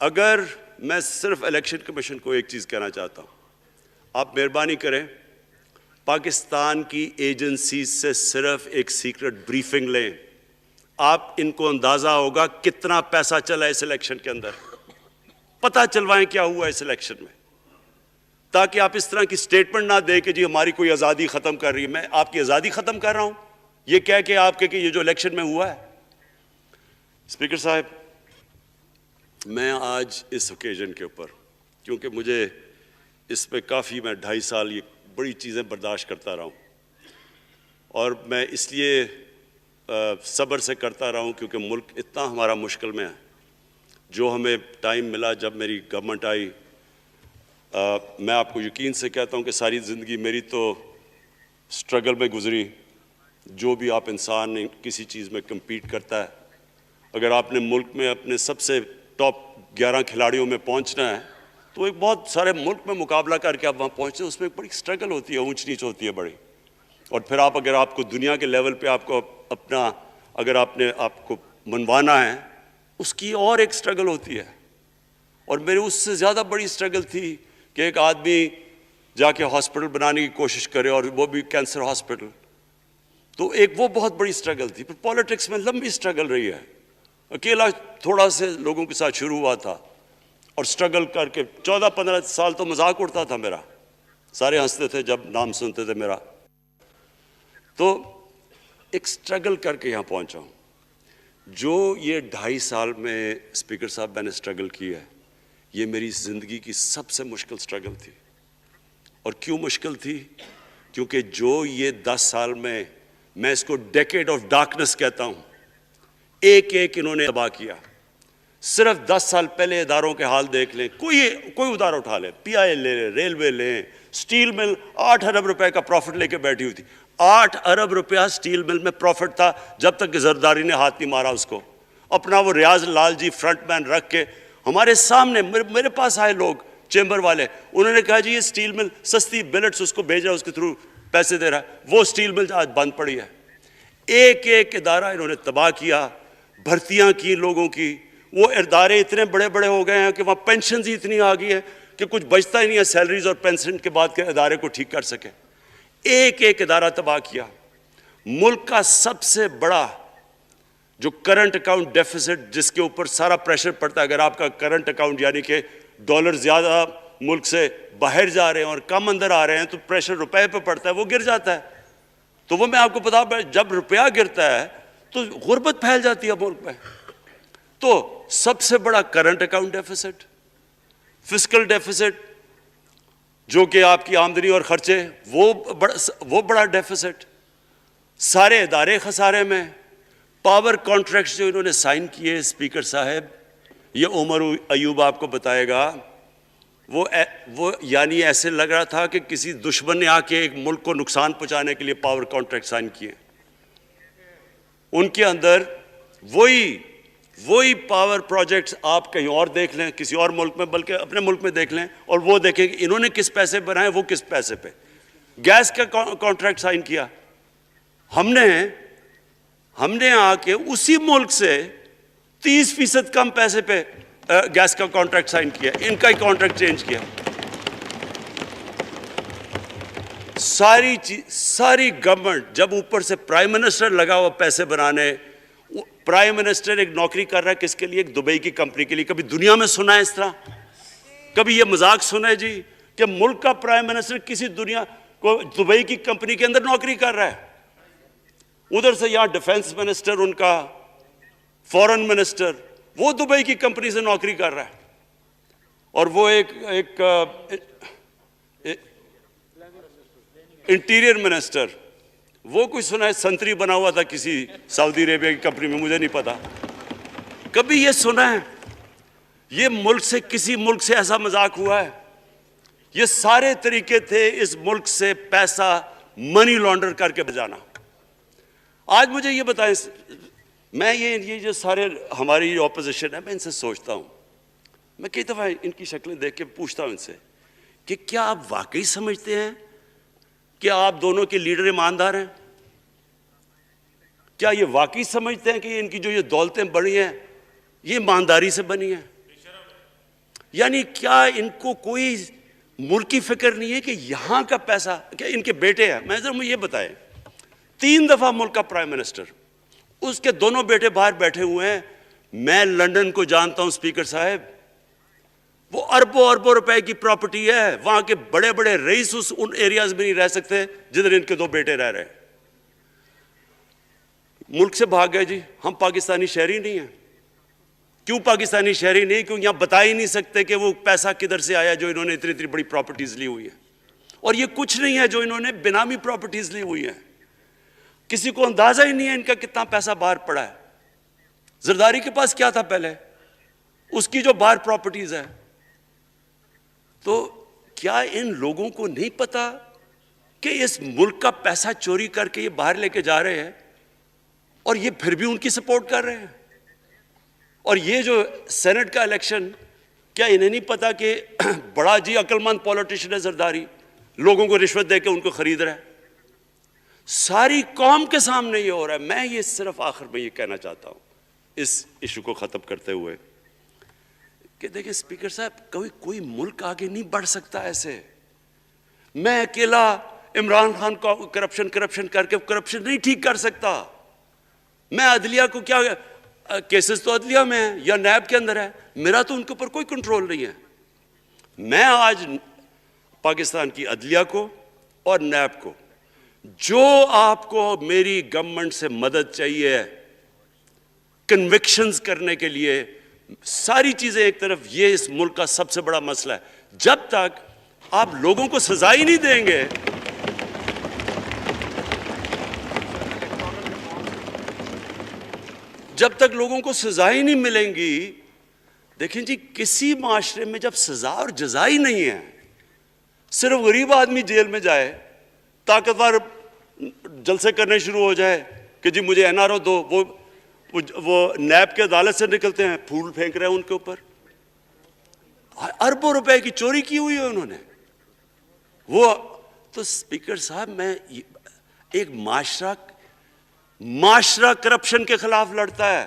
اگر میں صرف الیکشن کمیشن کو ایک چیز کہنا چاہتا ہوں, آپ مہربانی کریں پاکستان کی ایجنسیز سے صرف ایک سیکرٹ بریفنگ لیں, آپ ان کو اندازہ ہوگا کتنا پیسہ چلا اس الیکشن کے اندر, پتہ چلوائیں کیا ہوا اس الیکشن میں, تاکہ آپ اس طرح کی سٹیٹمنٹ نہ دیں کہ جی ہماری کوئی آزادی ختم کر رہی ہے. میں آپ کی آزادی ختم کر رہا ہوں یہ کہہ کے آپ کہ یہ جو الیکشن میں ہوا ہے. اسپیکر صاحب, میں آج اس اوکیزن کے اوپر, کیونکہ مجھے اس پہ کافی, میں 2.5 سال یہ بڑی چیزیں برداشت کرتا رہا ہوں, اور میں اس لیے صبر سے کرتا رہا ہوں کیونکہ ملک اتنا ہمارا مشکل میں ہے. جو ہمیں ٹائم ملا جب میری گورنمنٹ آئی, میں آپ کو یقین سے کہتا ہوں کہ ساری زندگی میری تو سٹرگل میں گزری. جو بھی آپ انسان کسی چیز میں کمپیٹ کرتا ہے, اگر آپ نے ملک میں اپنے سب سے ٹاپ 11 کھلاڑیوں میں پہنچنا ہے تو ایک بہت سارے ملک میں مقابلہ کر کے آپ وہاں پہنچتے ہیں, اس میں ایک بڑی سٹرگل ہوتی ہے, اونچ نیچ ہوتی ہے بڑی. اور پھر اگر آپ کو دنیا کے لیول پہ آپ کو اپنا, اگر آپ کو منوانا ہے, اس کی اور ایک سٹرگل ہوتی ہے. اور میری اس سے زیادہ بڑی سٹرگل تھی کہ ایک آدمی جا کے ہاسپٹل بنانے کی کوشش کرے, اور وہ بھی کینسر ہاسپٹل, تو ایک وہ بہت بڑی سٹرگل تھی. پھر پولیٹکس میں لمبی سٹرگل رہی ہے, اکیلا تھوڑا سے لوگوں کے ساتھ شروع ہوا تھا, اور سٹرگل کر کے 14-15 سال تو مذاق اڑتا تھا میرا, سارے ہنستے تھے جب نام سنتے تھے میرا. تو ایک سٹرگل کر کے یہاں پہنچا ہوں. جو یہ 2.5 سال میں اسپیکر صاحب میں نے سٹرگل کی ہے, یہ میری زندگی کی سب سے مشکل سٹرگل تھی. اور کیوں مشکل تھی؟ کیونکہ جو یہ 10 سال میں اس کو ڈیکیڈ آف ڈارکنس کہتا ہوں, ایک انہوں نے تباہ کیا. صرف 10 سال پہلے اداروں کے حال دیکھ لیں, کوئی ادارہ اٹھا لیں, پی آئی لے لیں, ریلوے لیں, سٹیل مل 8 ارب روپے کا پروفٹ لے کے بیٹھی ہوئی تھی. 8 ارب روپیہ سٹیل مل میں پروفٹ تھا جب تک کہ زرداری نے ہاتھ نہیں مارا اس کو. اپنا وہ ریاض لال جی فرنٹ مین رکھ کے ہمارے سامنے, میرے پاس آئے لوگ چیمبر والے, انہوں نے کہا جی یہ سٹیل مل سستی بلٹس اس کو بھیجا, اس کے تھرو پیسے دے رہا ہے, وہ سٹیل مل آج بند پڑی ہے. ایک ادارہ انہوں نے تباہ کیا, بھرتیاں کی لوگوں کی. وہ ادارے اتنے بڑے بڑے ہو گئے ہیں کہ وہاں پینشنز ہی اتنی آ گئی ہے کہ کچھ بچتا ہی نہیں ہے سیلریز اور پینشن کے بعد کے ادارے کو ٹھیک کر سکے. ایک ادارہ تباہ کیا. ملک کا سب سے بڑا جو کرنٹ اکاؤنٹ ڈیفیسٹ, جس کے اوپر سارا پریشر پڑتا ہے, اگر آپ کا کرنٹ اکاؤنٹ یعنی کہ ڈالر زیادہ ملک سے باہر جا رہے ہیں اور کم اندر آ رہے ہیں, تو پریشر روپے پہ پڑتا ہے, وہ گر جاتا ہے. تو وہ میں آپ کو بتا, جب روپیہ گرتا ہے تو غربت پھیل جاتی ہے ملک میں. تو سب سے بڑا current account deficit, fiscal deficits جو کہ آپ کی آمدنی اور خرچے, وہ بڑا ڈیفیسٹ. سارے ادارے خسارے میں. پاور کانٹریکٹس جو انہوں نے سائن کیے اسپیکر صاحب, یہ عمر ایوب آپ کو بتائے گا, وہ یعنی ایسے لگ رہا تھا کہ کسی دشمن نے آ کے ایک ملک کو نقصان پہنچانے کے لیے پاور کانٹریکٹ سائن کیے. ان کے اندر وہی پاور پروجیکٹس آپ کہیں اور دیکھ لیں, کسی اور ملک میں, بلکہ اپنے ملک میں دیکھ لیں, اور وہ دیکھیں کہ انہوں نے کس پیسے بنائے, وہ کس پیسے پہ. گیس کا کانٹریکٹ سائن کیا ہم نے آ کے اسی ملک سے 30% کم پیسے پہ گیس کا کانٹریکٹ سائن کیا, ان کا ہی کانٹریکٹ چینج کیا. ساری گورنمنٹ جب اوپر سے پرائم منسٹر لگا ہوا پیسے بنانے, پرائم منسٹر ایک نوکری کر رہا ہے کس کے لیے؟ ایک دبئی کی کمپنی کے لیے. کبھی دنیا میں سنا ہے اس طرح؟ کبھی یہ مذاق سنا ہے جی کہ ملک کا پرائم منسٹر کسی دنیا کو دبئی کی کمپنی کے اندر نوکری کر رہا ہے؟ ادھر سے یہاں ڈیفنس منسٹر ان کا، فورن منسٹر، وہ دبئی کی کمپنی سے نوکری کر رہا ہے. اور وہ ایک انٹیریئر منسٹر، وہ کوئی سنا ہے سنتری بنا ہوا تھا کسی سعودی عربیہ کی کمپنی میں، مجھے نہیں پتا. کبھی یہ سنا ہے یہ ملک سے، کسی ملک سے ایسا مذاق ہوا ہے؟ یہ سارے طریقے تھے اس ملک سے پیسہ منی لانڈر کر کے بجانا. آج مجھے یہ بتائیں، میں یہ جو سارے ہماری اپوزیشن ہے، میں ان سے سوچتا ہوں، میں کئی دفعہ ان کی شکلیں دیکھ کے پوچھتا ہوں ان سے کہ کیا آپ واقعی سمجھتے ہیں کہ آپ دونوں کے لیڈر ایماندار ہیں؟ کیا یہ واقعی سمجھتے ہیں کہ ان کی جو یہ دولتیں بڑی ہیں یہ ایمانداری سے بنی ہیں؟ یعنی کیا ان کو کوئی ملک کی فکر نہیں ہے کہ یہاں کا پیسہ، کیا ان کے بیٹے ہیں؟ میں ذرا مجھے یہ بتائیں، 3 دفعہ ملک کا پرائم منسٹر، اس کے دونوں بیٹے باہر بیٹھے ہوئے ہیں. میں لنڈن کو جانتا ہوں اسپیکر صاحب، وہ اربوں اربوں روپے کی پراپرٹی ہے. وہاں کے بڑے بڑے رئیس ان ایریاز میں نہیں رہ سکتے جدھر ان کے 2 بیٹے رہ رہے ہیں. ملک سے بھاگ گئے جی. ہم پاکستانی شہری نہیں ہیں. کیوں پاکستانی شہری نہیں؟ کیوں یہاں بتا ہی نہیں سکتے کہ وہ پیسہ کدھر سے آیا جو انہوں نے اتنی بڑی پراپرٹیز لی ہوئی ہیں. اور یہ کچھ نہیں ہے جو انہوں نے بینامی پراپرٹیز لی ہوئی ہیں. کسی کو اندازہ ہی نہیں ہے ان کا کتنا پیسہ باہر پڑا ہے. زرداری کے پاس کیا تھا پہلے؟ اس کی جو باہر پراپرٹیز ہے. تو کیا ان لوگوں کو نہیں پتا کہ اس ملک کا پیسہ چوری کر کے یہ باہر لے کے جا رہے ہیں اور یہ پھر بھی ان کی سپورٹ کر رہے ہیں؟ اور یہ جو سینٹ کا الیکشن، کیا انہیں نہیں پتا کہ بڑا جی عقل مند پولیٹیشن ہے زرداری، لوگوں کو رشوت دے کے ان کو خرید رہا ہے؟ ساری قوم کے سامنے یہ ہو رہا ہے. میں یہ صرف آخر میں یہ کہنا چاہتا ہوں اس ایشو کو ختم کرتے ہوئے کہ دیکھیں اسپیکر صاحب، کوئی ملک آگے نہیں بڑھ سکتا ایسے. میں اکیلا عمران خان کو کرپشن کر کے کرپشن نہیں ٹھیک کر سکتا. میں عدلیہ کو کیا، کیسز تو عدلیہ میں ہے یا نیب کے اندر ہے، میرا تو ان کے اوپر کوئی کنٹرول نہیں ہے. میں آج پاکستان کی عدلیہ کو اور نیب کو، جو آپ کو میری گورنمنٹ سے مدد چاہیے کنوکشنز کرنے کے لیے، ساری چیزیں ایک طرف، یہ اس ملک کا سب سے بڑا مسئلہ ہے. جب تک آپ لوگوں کو سزا ہی نہیں دیں گے، جب تک لوگوں کو سزا ہی نہیں ملیں گی. دیکھیں جی، کسی معاشرے میں جب سزا اور جزا ہی نہیں ہے، صرف غریب آدمی جیل میں جائے، طاقتور جلسے کرنے شروع ہو جائے کہ جی مجھے این آر او دو، وہ نیب کے عدالت سے نکلتے ہیں، پھول پھینک رہے ہیں ان کے اوپر. اربوں روپے کی چوری کی ہوئی ہے انہوں نے. وہ تو اسپیکر صاحب، میں ایک معاشرہ کرپشن کے خلاف لڑتا ہے.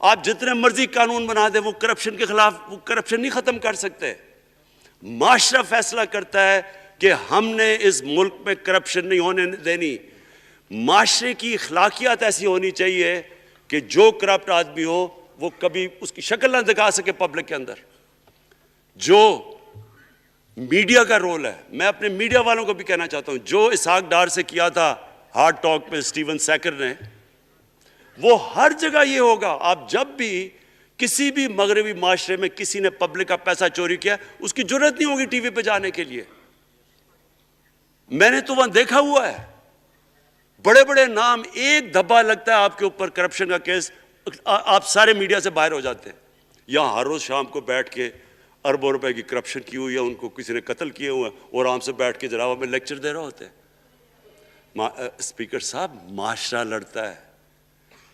آپ جتنے مرضی قانون بنا دیں، وہ کرپشن کے خلاف، وہ کرپشن نہیں ختم کر سکتے. معاشرہ فیصلہ کرتا ہے کہ ہم نے اس ملک میں کرپشن نہیں ہونے دینی. معاشرے کی اخلاقیات ایسی ہونی چاہیے کہ جو کرپٹ آدمی ہو وہ کبھی اس کی شکل نہ دکھا سکے پبلک کے اندر. جو میڈیا کا رول ہے، میں اپنے میڈیا والوں کو بھی کہنا چاہتا ہوں، جو اسحاق ڈار سے کیا تھا ہارڈ ٹاک پہ اسٹیون سیکر نے، وہ ہر جگہ یہ ہوگا. آپ جب بھی کسی بھی مغربی معاشرے میں کسی نے پبلک کا پیسہ چوری کیا، اس کی جرات نہیں ہوگی ٹی وی پہ جانے کے لیے. میں نے تو وہاں دیکھا ہوا ہے، بڑے بڑے نام، ایک دھبا لگتا ہے آپ کے اوپر کرپشن کا کیس، آپ سارے میڈیا سے باہر ہو جاتے ہیں. یہاں ہر روز شام کو بیٹھ کے اربوں روپے کی کرپشن کی ہوئی ہے، ان کو کسی نے قتل کیے ہوئے ہیں، اور آرام سے بیٹھ کے جناب میں لیکچر دے رہا ہوتے ہیں. اسپیکر صاحب، معاشرہ لڑتا ہے.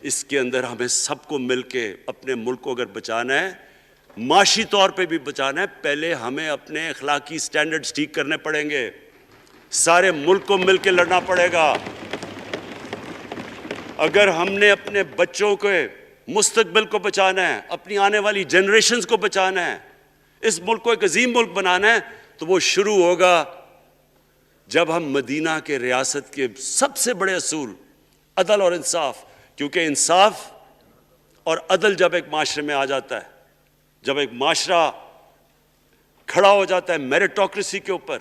اس کے اندر ہمیں سب کو مل کے اپنے ملک کو اگر بچانا ہے، معاشی طور پہ بھی بچانا ہے، پہلے ہمیں اپنے اخلاقی سٹینڈرڈز ٹھیک کرنے پڑیں گے. سارے ملک کو مل کے لڑنا پڑے گا. اگر ہم نے اپنے بچوں کے مستقبل کو بچانا ہے، اپنی آنے والی جنریشنز کو بچانا ہے، اس ملک کو ایک عظیم ملک بنانا ہے، تو وہ شروع ہوگا جب ہم مدینہ کے ریاست کے سب سے بڑے اصول، عدل اور انصاف، کیونکہ انصاف اور عدل جب ایک معاشرے میں آ جاتا ہے، جب ایک معاشرہ کھڑا ہو جاتا ہے میریٹوکریسی کے اوپر،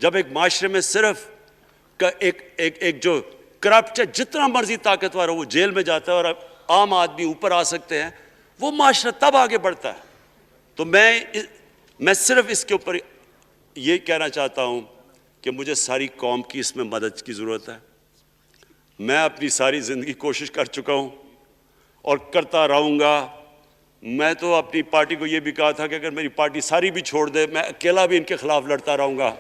جب ایک معاشرے میں صرف ایک جو کرپٹ ہے، جتنا مرضی طاقتور ہو وہ جیل میں جاتا ہے اور عام آدمی اوپر آ سکتے ہیں، وہ معاشرہ تب آگے بڑھتا ہے۔ تو میں صرف اس کے اوپر یہ کہنا چاہتا ہوں کہ مجھے ساری قوم کی اس میں مدد کی ضرورت ہے۔ میں اپنی ساری زندگی کوشش کر چکا ہوں اور کرتا رہوں گا۔ میں تو اپنی پارٹی کو یہ بھی کہا تھا کہ اگر میری پارٹی ساری بھی چھوڑ دے، میں اکیلا بھی ان کے خلاف لڑتا رہوں گا۔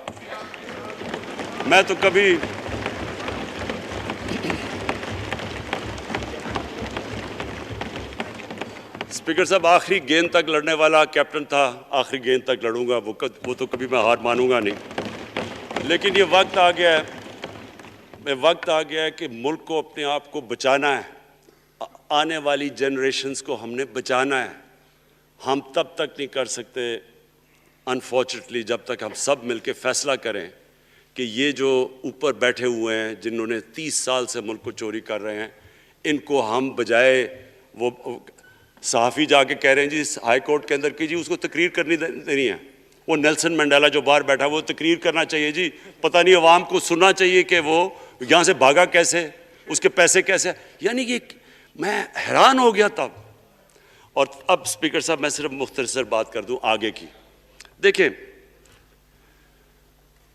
میں تو کبھی اسپیکر صاحب آخری گیند تک لڑنے والا کیپٹن تھا، آخری گیند تک لڑوں گا، وہ تو کبھی میں ہار مانوں گا نہیں۔ لیکن یہ وقت آ گیا ہے کہ ملک کو اپنے آپ کو بچانا ہے، آنے والی جنریشنز کو ہم نے بچانا ہے۔ ہم تب تک نہیں کر سکتے انفارچونیٹلی جب تک ہم سب مل کے فیصلہ کریں کہ یہ جو اوپر بیٹھے ہوئے ہیں، جنہوں نے 30 سال سے ملک کو چوری کر رہے ہیں، ان کو ہم بجائے وہ صحافی جا کے کہہ رہے ہیں جی ہائی کورٹ کے اندر کہ جی اس کو تقریر کرنی دینی ہے، وہ نیلسن منڈیلا جو باہر بیٹھا وہ تقریر کرنا چاہیے جی، پتہ نہیں عوام کو سننا چاہیے کہ وہ یہاں سے بھاگا کیسے، اس کے پیسے کیسے، یعنی کہ میں حیران ہو گیا تب۔ اور اب اسپیکر صاحب میں صرف مختصر بات کر دوں آگے کی۔ دیکھیں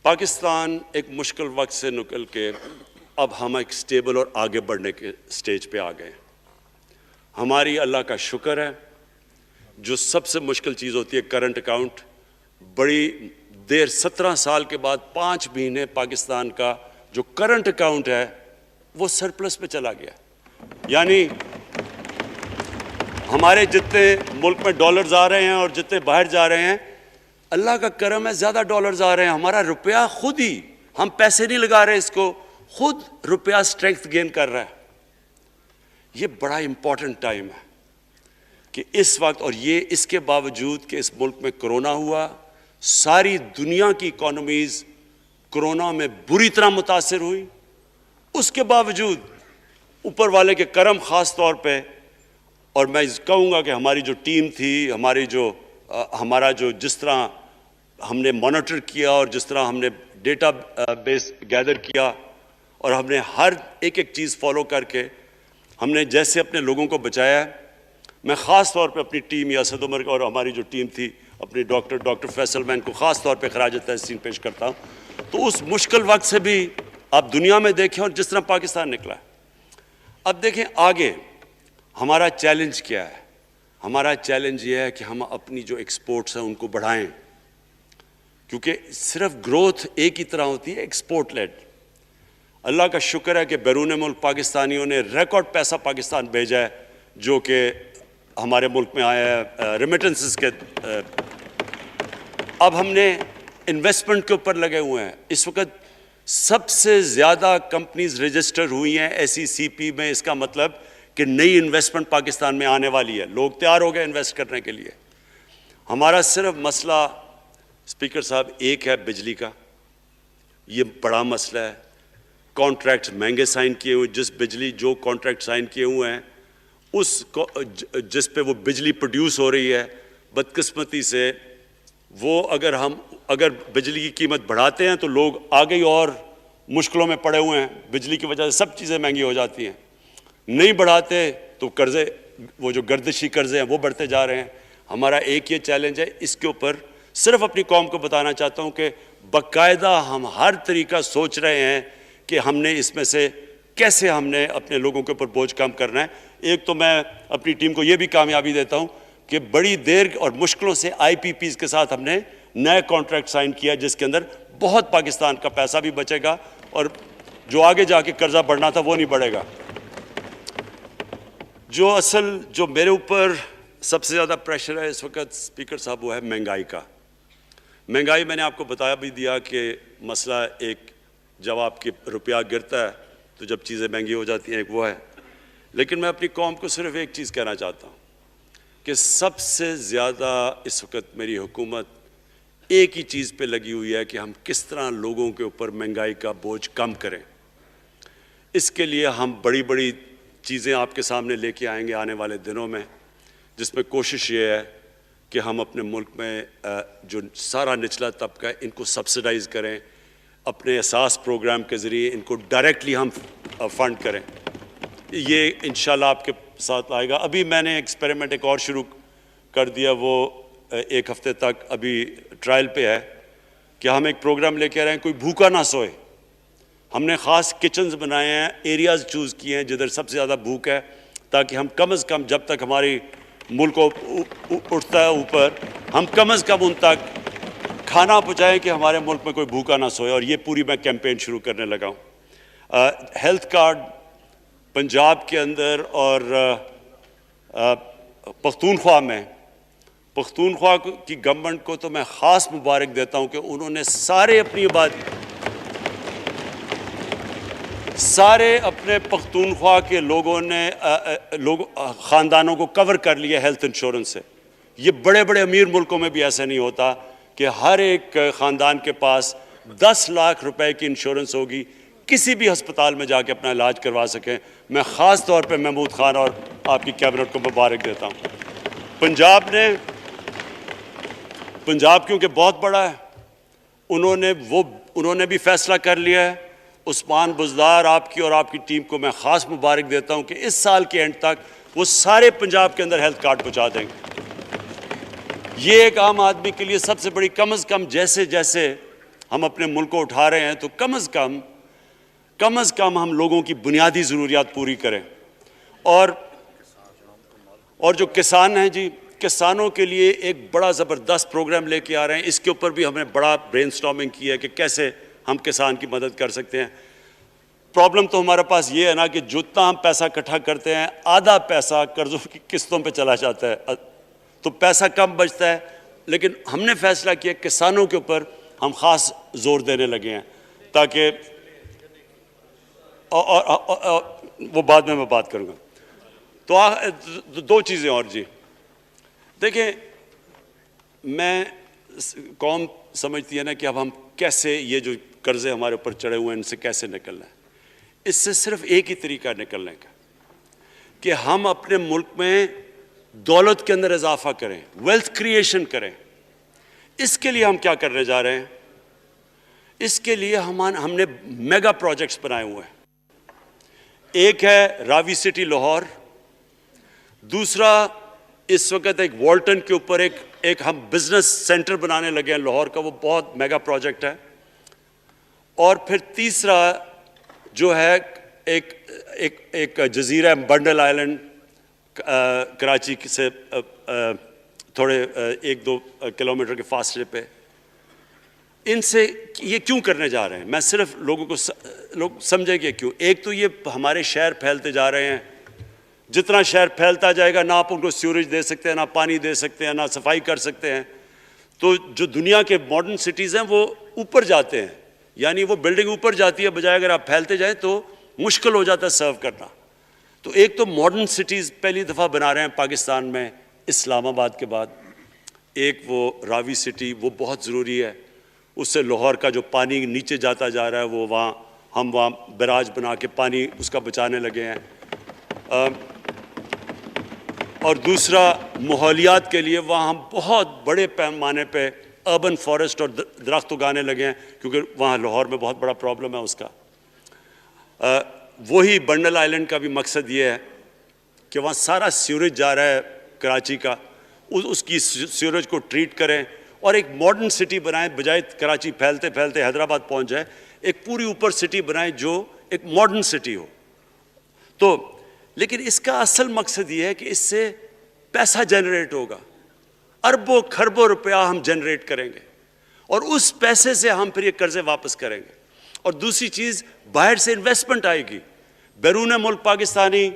پاکستان ایک مشکل وقت سے نکل کے اب ہم ایک سٹیبل اور آگے بڑھنے کے سٹیج پہ آ گئے۔ ہماری اللہ کا شکر ہے، جو سب سے مشکل چیز ہوتی ہے کرنٹ اکاؤنٹ، بڑی دیر 17 سال کے بعد 5 مہینے پاکستان کا جو کرنٹ اکاؤنٹ ہے وہ سرپلس پہ چلا گیا۔ یعنی ہمارے جتنے ملک میں ڈالرز آ رہے ہیں اور جتنے باہر جا رہے ہیں، اللہ کا کرم ہے زیادہ ڈالرز آ رہے ہیں، ہمارا روپیہ خود ہی، ہم پیسے نہیں لگا رہے اس کو، خود روپیہ سٹرینگتھ گین کر رہا ہے۔ یہ بڑا امپورٹنٹ ٹائم ہے کہ اس وقت، اور یہ اس کے باوجود کہ اس ملک میں کرونا ہوا، ساری دنیا کی اکانومیز کرونا میں بری طرح متاثر ہوئی، اس کے باوجود اوپر والے کے کرم خاص طور پہ، اور میں کہوں گا کہ ہماری جو ٹیم تھی، ہمارا جو جس طرح ہم نے مانیٹر کیا اور جس طرح ہم نے ڈیٹا بیس گیدر کیا اور ہم نے ہر ایک چیز فالو کر کے ہم نے جیسے اپنے لوگوں کو بچایا ہے، میں خاص طور پہ اپنی ٹیم یاسد عمر اور ہماری جو ٹیم تھی اپنی ڈاکٹر فیصل میں ان کو خاص طور پہ خراج تحسین پیش کرتا ہوں۔ تو اس مشکل وقت سے بھی آپ دنیا میں دیکھیں اور جس طرح پاکستان نکلا ہے۔ اب دیکھیں آگے ہمارا چیلنج کیا ہے۔ ہمارا چیلنج یہ ہے کہ ہم اپنی جو ایکسپورٹس ہیں ان کو بڑھائیں، کیونکہ صرف گروتھ ایک ہی طرح ہوتی ہے، ایکسپورٹ لیڈ۔ اللہ کا شکر ہے کہ بیرون ملک پاکستانیوں نے ریکارڈ پیسہ پاکستان بھیجا ہے جو کہ ہمارے ملک میں آیا ہے ریمیٹنسز کے۔ اب ہم نے انویسٹمنٹ کے اوپر لگے ہوئے ہیں۔ اس وقت سب سے زیادہ کمپنیز رجسٹر ہوئی ہیں SECP میں، اس کا مطلب کہ نئی انویسٹمنٹ پاکستان میں آنے والی ہے، لوگ تیار ہو گئے انویسٹ کرنے کے لیے۔ ہمارا صرف مسئلہ اسپیکر صاحب ایک ہے بجلی کا، یہ بڑا مسئلہ ہے۔ کانٹریکٹ مہنگے سائن کیے ہوئے، جو کانٹریکٹ سائن کیے ہوئے ہیں جس پہ وہ بجلی پروڈیوس ہو رہی ہے، بدقسمتی سے وہ اگر بجلی کی قیمت بڑھاتے ہیں تو لوگ آگے ہی اور مشکلوں میں پڑے ہوئے ہیں، بجلی کی وجہ سے سب چیزیں مہنگی ہو جاتی ہیں۔ نہیں بڑھاتے تو قرضے، وہ جو گردشی قرضے ہیں وہ بڑھتے جا رہے ہیں۔ ہمارا ایک یہ چیلنج ہے، اس کے اوپر صرف اپنی قوم کو بتانا چاہتا ہوں کہ باقاعدہ ہم ہر طریقہ سوچ رہے ہیں کہ ہم نے اس میں سے کیسے ہم نے اپنے لوگوں کے اوپر بوجھ کم کرنا ہے۔ ایک تو میں اپنی ٹیم کو یہ بھی کامیابی دیتا ہوں کہ بڑی دیر اور مشکلوں سے IPPs کے ساتھ ہم نے نئے کانٹریکٹ سائن کیا جس کے اندر بہت پاکستان کا پیسہ بھی بچے گا اور جو آگے جا کے قرضہ بڑھنا تھا وہ نہیں بڑھے گا۔ جو میرے اوپر سب سے زیادہ پریشر ہے اس وقت اسپیکر صاحب وہ ہے مہنگائی کا۔ مہنگائی میں نے آپ کو بتایا بھی دیا کہ مسئلہ ایک جب آپ کی روپیہ گرتا ہے تو جب چیزیں مہنگی ہو جاتی ہیں، ایک وہ ہے۔ لیکن میں اپنی قوم کو صرف ایک چیز کہنا چاہتا ہوں کہ سب سے زیادہ اس وقت میری حکومت ایک ہی چیز پہ لگی ہوئی ہے کہ ہم کس طرح لوگوں کے اوپر مہنگائی کا بوجھ کم کریں۔ اس کے لیے ہم بڑی چیزیں آپ کے سامنے لے کے آئیں گے آنے والے دنوں میں، جس میں کوشش یہ ہے کہ ہم اپنے ملک میں جو سارا نچلا طبقہ ہے ان کو سبسڈائز کریں، اپنے اساس پروگرام کے ذریعے ان کو ڈائریکٹلی ہم فنڈ کریں. یہ انشاءاللہ آپ کے ساتھ آئے گا. ابھی میں نے ایکسپیریمنٹ ایک اور شروع کر دیا، وہ 1 ہفتے تک ابھی ٹرائل پہ ہے، کہ ہم ایک پروگرام لے کے آ رہے ہیں کوئی بھوکا نہ سوئے. ہم نے خاص کچنز بنائے ہیں، ایریاز چوز کیے ہیں جدھر سب سے زیادہ بھوک ہے، تاکہ ہم کم از کم جب تک ہماری ملک اٹھتا ہے اوپر، ہم کم از کم ان تک کھانا پہنچائیں کہ ہمارے ملک میں کوئی بھوکا نہ سوئے. اور یہ پوری میں کیمپین شروع کرنے لگا ہوں. ہیلتھ کارڈ پنجاب کے اندر اور پختونخوا میں، پختونخوا کی گورنمنٹ کو تو میں خاص مبارک دیتا ہوں کہ انہوں نے سارے اپنے پختونخوا کے لوگوں نے خاندانوں کو کور کر لیا ہیلتھ انشورنس سے. یہ بڑے بڑے امیر ملکوں میں بھی ایسا نہیں ہوتا کہ ہر ایک خاندان کے پاس 10 لاکھ روپے کی انشورنس ہوگی، کسی بھی ہسپتال میں جا کے اپنا علاج کروا سکیں. میں خاص طور پہ محمود خان اور آپ کی کیبنٹ کو مبارک دیتا ہوں. پنجاب کیونکہ بہت بڑا ہے، انہوں نے بھی فیصلہ کر لیا ہے. عثمان بزدار آپ کی اور آپ کی ٹیم کو میں خاص مبارک دیتا ہوں کہ اس سال کے اینڈ تک وہ سارے پنجاب کے اندر ہیلتھ کارڈ پہنچا دیں گے. یہ ایک عام آدمی کے لیے سب سے بڑی، کم از کم جیسے جیسے ہم اپنے ملک کو اٹھا رہے ہیں تو کم از کم ہم لوگوں کی بنیادی ضروریات پوری کریں. اور جو کسان ہیں جی، کسانوں کے لیے ایک بڑا زبردست پروگرام لے کے آ رہے ہیں. اس کے اوپر بھی ہم نے بڑا برین سٹارمنگ کی ہے کہ کیسے ہم کسان کی مدد کر سکتے ہیں. پرابلم تو ہمارے پاس یہ ہے نا کہ جتنا ہم پیسہ اکٹھا کرتے ہیں، آدھا پیسہ قرضوں کی قسطوں پہ چلا جاتا ہے، تو پیسہ کم بچتا ہے. لیکن ہم نے فیصلہ کیا کسانوں کے اوپر ہم خاص زور دینے لگے ہیں، تاکہ وہ بعد میں بات کروں گا. تو 2 چیزیں اور جی. دیکھیں، میں قوم سمجھتی ہے نا کہ اب ہم کیسے یہ جو قرضے ہمارے اوپر چڑھے ہوئے ہیں ان سے کیسے نکلنا ہے. اس سے صرف ایک ہی طریقہ نکلنے کا کہ ہم اپنے ملک میں دولت کے اندر اضافہ کریں، ویلتھ کریشن کریں. اس کے لیے ہم کیا کرنے جا رہے ہیں؟ اس کے لیے ہم نے میگا پروجیکٹس بنائے ہوئے ہیں. ایک ہے راوی سٹی لاہور، دوسرا اس وقت ایک والٹن کے اوپر ایک ہم بزنس سینٹر بنانے لگے ہیں لاہور کا، وہ بہت میگا پروجیکٹ ہے. اور پھر تیسرا جو ہے ایک جزیرہ بنڈل آئلینڈ، کراچی سے تھوڑے 1-2 کلومیٹر کے فاصلے پہ. ان سے یہ کیوں کرنے جا رہے ہیں؟ میں صرف لوگ سمجھے کہ کیوں. ایک تو یہ ہمارے شہر پھیلتے جا رہے ہیں، جتنا شہر پھیلتا جائے گا نہ آپ ان کو سیوریج دے سکتے ہیں، نہ پانی دے سکتے ہیں، نہ صفائی کر سکتے ہیں. تو جو دنیا کے ماڈرن سٹیز ہیں وہ اوپر جاتے ہیں، یعنی وہ بلڈنگ اوپر جاتی ہے، بجائے اگر آپ پھیلتے جائیں تو مشکل ہو جاتا ہے سرو کرنا. تو ایک تو ماڈرن سٹیز پہلی دفعہ بنا رہے ہیں پاکستان میں اسلام آباد کے بعد. ایک وہ راوی سٹی، وہ بہت ضروری ہے. اس سے لاہور کا جو پانی نیچے جاتا جا رہا ہے وہ ہم وہاں بیراج بنا کے پانی اس کا بچانے لگے ہیں. اور دوسرا ماحولیات کے لیے وہاں ہم بہت بڑے پیمانے پہ اربن فارسٹ اور درخت اگانے لگے ہیں، کیونکہ وہاں لاہور میں بہت بڑا پرابلم ہے اس کا. وہی بنڈل آئلینڈ کا بھی مقصد یہ ہے کہ وہاں سارا سیوریج جا رہا ہے کراچی کا، اس کی سیوریج کو ٹریٹ کریں اور ایک ماڈرن سٹی بنائیں، بجائے کراچی پھیلتے پھیلتے حیدرآباد پہنچ جائے. ایک پوری اوپر سٹی بنائیں جو ایک ماڈرن سٹی ہو. تو لیکن اس کا اصل مقصد یہ ہے کہ اس سے پیسہ جنریٹ ہوگا، اربوں کھربوں روپیہ ہم جنریٹ کریں گے اور اس پیسے سے ہم پھر یہ قرضے واپس کریں گے. اور دوسری چیز، باہر سے انویسٹمنٹ آئے گی. بیرون ملک پاکستانی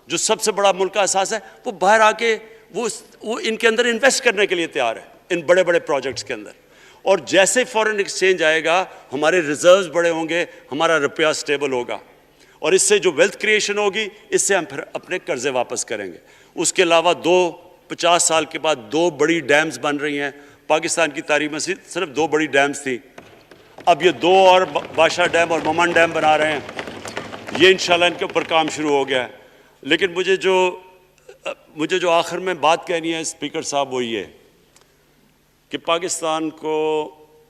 جو سب سے بڑا ملک کا اساس ہے، وہ باہر آ کے وہ ان کے اندر انویسٹ کرنے کے لیے تیار ہے، ان بڑے بڑے پروجیکٹس کے اندر. اور جیسے فورن ایکسچینج آئے گا، ہمارے ریزروز بڑے ہوں گے، ہمارا روپیہ سٹیبل ہوگا، اور اس سے جو ویلتھ کریشن ہوگی اس سے ہم پھر اپنے قرضے واپس کریں گے. اس کے علاوہ 50 سال کے بعد 2 بڑی ڈیمز بن رہی ہیں. پاکستان کی تاریخ میں صرف 2 بڑی ڈیمز تھیں، اب یہ 2 اور بادشاہ ڈیم اور ممن ڈیم بنا رہے ہیں. یہ انشاءاللہ ان کے اوپر کام شروع ہو گیا ہے. لیکن مجھے جو آخر میں بات کہنی ہے اسپیکر صاحب وہ یہ کہ پاکستان کو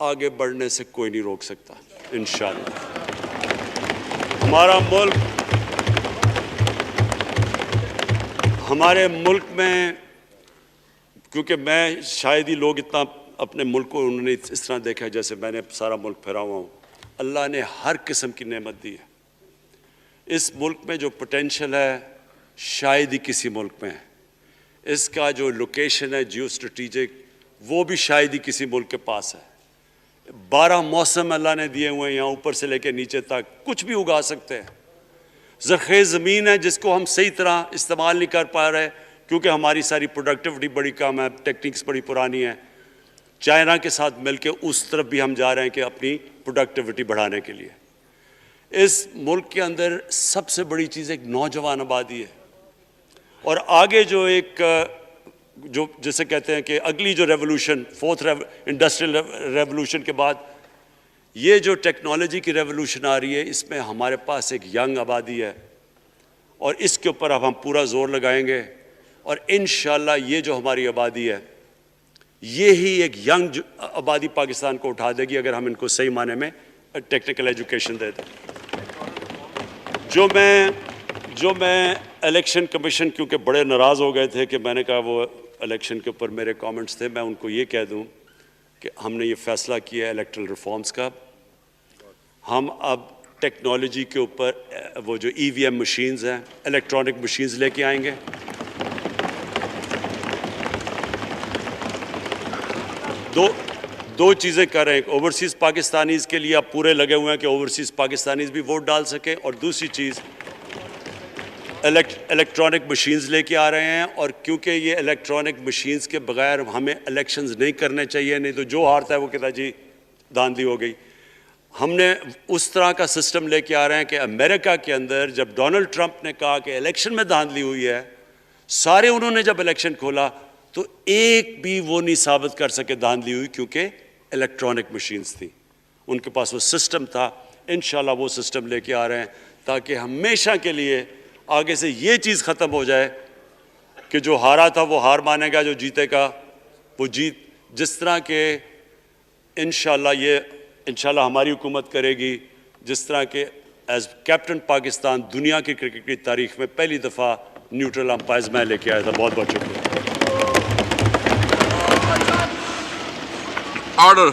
آگے بڑھنے سے کوئی نہیں روک سکتا انشاءاللہ. ہمارے ملک میں، کیونکہ میں شاید ہی لوگ اتنا اپنے ملک کو انہوں نے اس طرح دیکھا جیسے میں نے سارا ملک پھیرا ہوا ہوں. اللہ نے ہر قسم کی نعمت دی ہے. اس ملک میں جو پوٹینشل ہے شاید ہی کسی ملک میں ہے. اس کا جو لوکیشن ہے جیو اسٹریٹجک وہ بھی شاید ہی کسی ملک کے پاس ہے. 12 موسم اللہ نے دیے ہوئے ہیں، یہاں اوپر سے لے کے نیچے تک کچھ بھی اگا سکتے ہیں. زرخیز زمین ہے جس کو ہم صحیح طرح استعمال نہیں کر پا رہے کیونکہ ہماری ساری پروڈکٹیوٹی بڑی کم ہے، ٹیکنیکس بڑی پرانی ہے. چائنا کے ساتھ مل کے اس طرف بھی ہم جا رہے ہیں کہ اپنی پروڈکٹیوٹی بڑھانے کے لیے. اس ملک کے اندر سب سے بڑی چیز ایک نوجوان آبادی ہے. اور آگے جو جسے کہتے ہیں کہ اگلی جو ریولوشن، 4th انڈسٹریل ریولوشن کے بعد یہ جو ٹیکنالوجی کی ریولوشن آ رہی ہے، اس میں ہمارے پاس ایک ینگ آبادی ہے اور اس کے اوپر اب ہم پورا زور لگائیں گے. اور انشاءاللہ یہ جو ہماری آبادی ہے یہی ایک ینگ آبادی پاکستان کو اٹھا دے گی اگر ہم ان کو صحیح معنی میں ٹیکنیکل ایجوکیشن دے دیں. جو میں الیکشن کمیشن کیونکہ بڑے ناراض ہو گئے تھے کہ میں نے کہا وہ الیکشن کے اوپر میرے کامنٹس تھے، میں ان کو یہ کہہ دوں کہ ہم نے یہ فیصلہ کیا ہے الیکٹرل ریفارمز کا. ہم اب ٹیکنالوجی کے اوپر وہ جو EVM مشینز ہیں، الیکٹرانک مشینز لے کے آئیں گے. دو چیزیں کر رہے ہیں. اوورسیز پاکستانیز کے لیے آپ پورے لگے ہوئے ہیں کہ اوورسیز پاکستانیز بھی ووٹ ڈال سکیں، اور دوسری چیز الیکٹرانک مشینز لے کے آ رہے ہیں. اور کیونکہ یہ الیکٹرانک مشینز کے بغیر ہمیں الیکشنز نہیں کرنے چاہیے، نہیں تو جو ہارتا ہے وہ کہتا ہے جی دھاندلی ہو گئی. ہم نے اس طرح کا سسٹم لے کے آ رہے ہیں کہ امریکہ کے اندر جب ڈونلڈ ٹرمپ نے کہا کہ الیکشن میں دھاندلی ہوئی ہے، سارے انہوں نے جب الیکشن کھولا تو ایک بھی وہ نہیں ثابت کر سکے دھاندلی ہوئی کیونکہ الیکٹرانک مشینز تھی، ان کے پاس وہ سسٹم تھا. انشاءاللہ وہ سسٹم لے کے آ رہے ہیں تاکہ ہمیشہ کے لیے آگے سے یہ چیز ختم ہو جائے کہ جو ہارا تھا وہ ہار مانے گا، جو جیتے گا وہ جیت. جس طرح کہ انشاءاللہ ہماری حکومت کرے گی، جس طرح کہ ایز کیپٹن پاکستان دنیا کی کرکٹ کی تاریخ میں پہلی دفعہ نیوٹرل امپائرز میں لے کے آیا تھا. بہت بہت شکریہ. آرڈر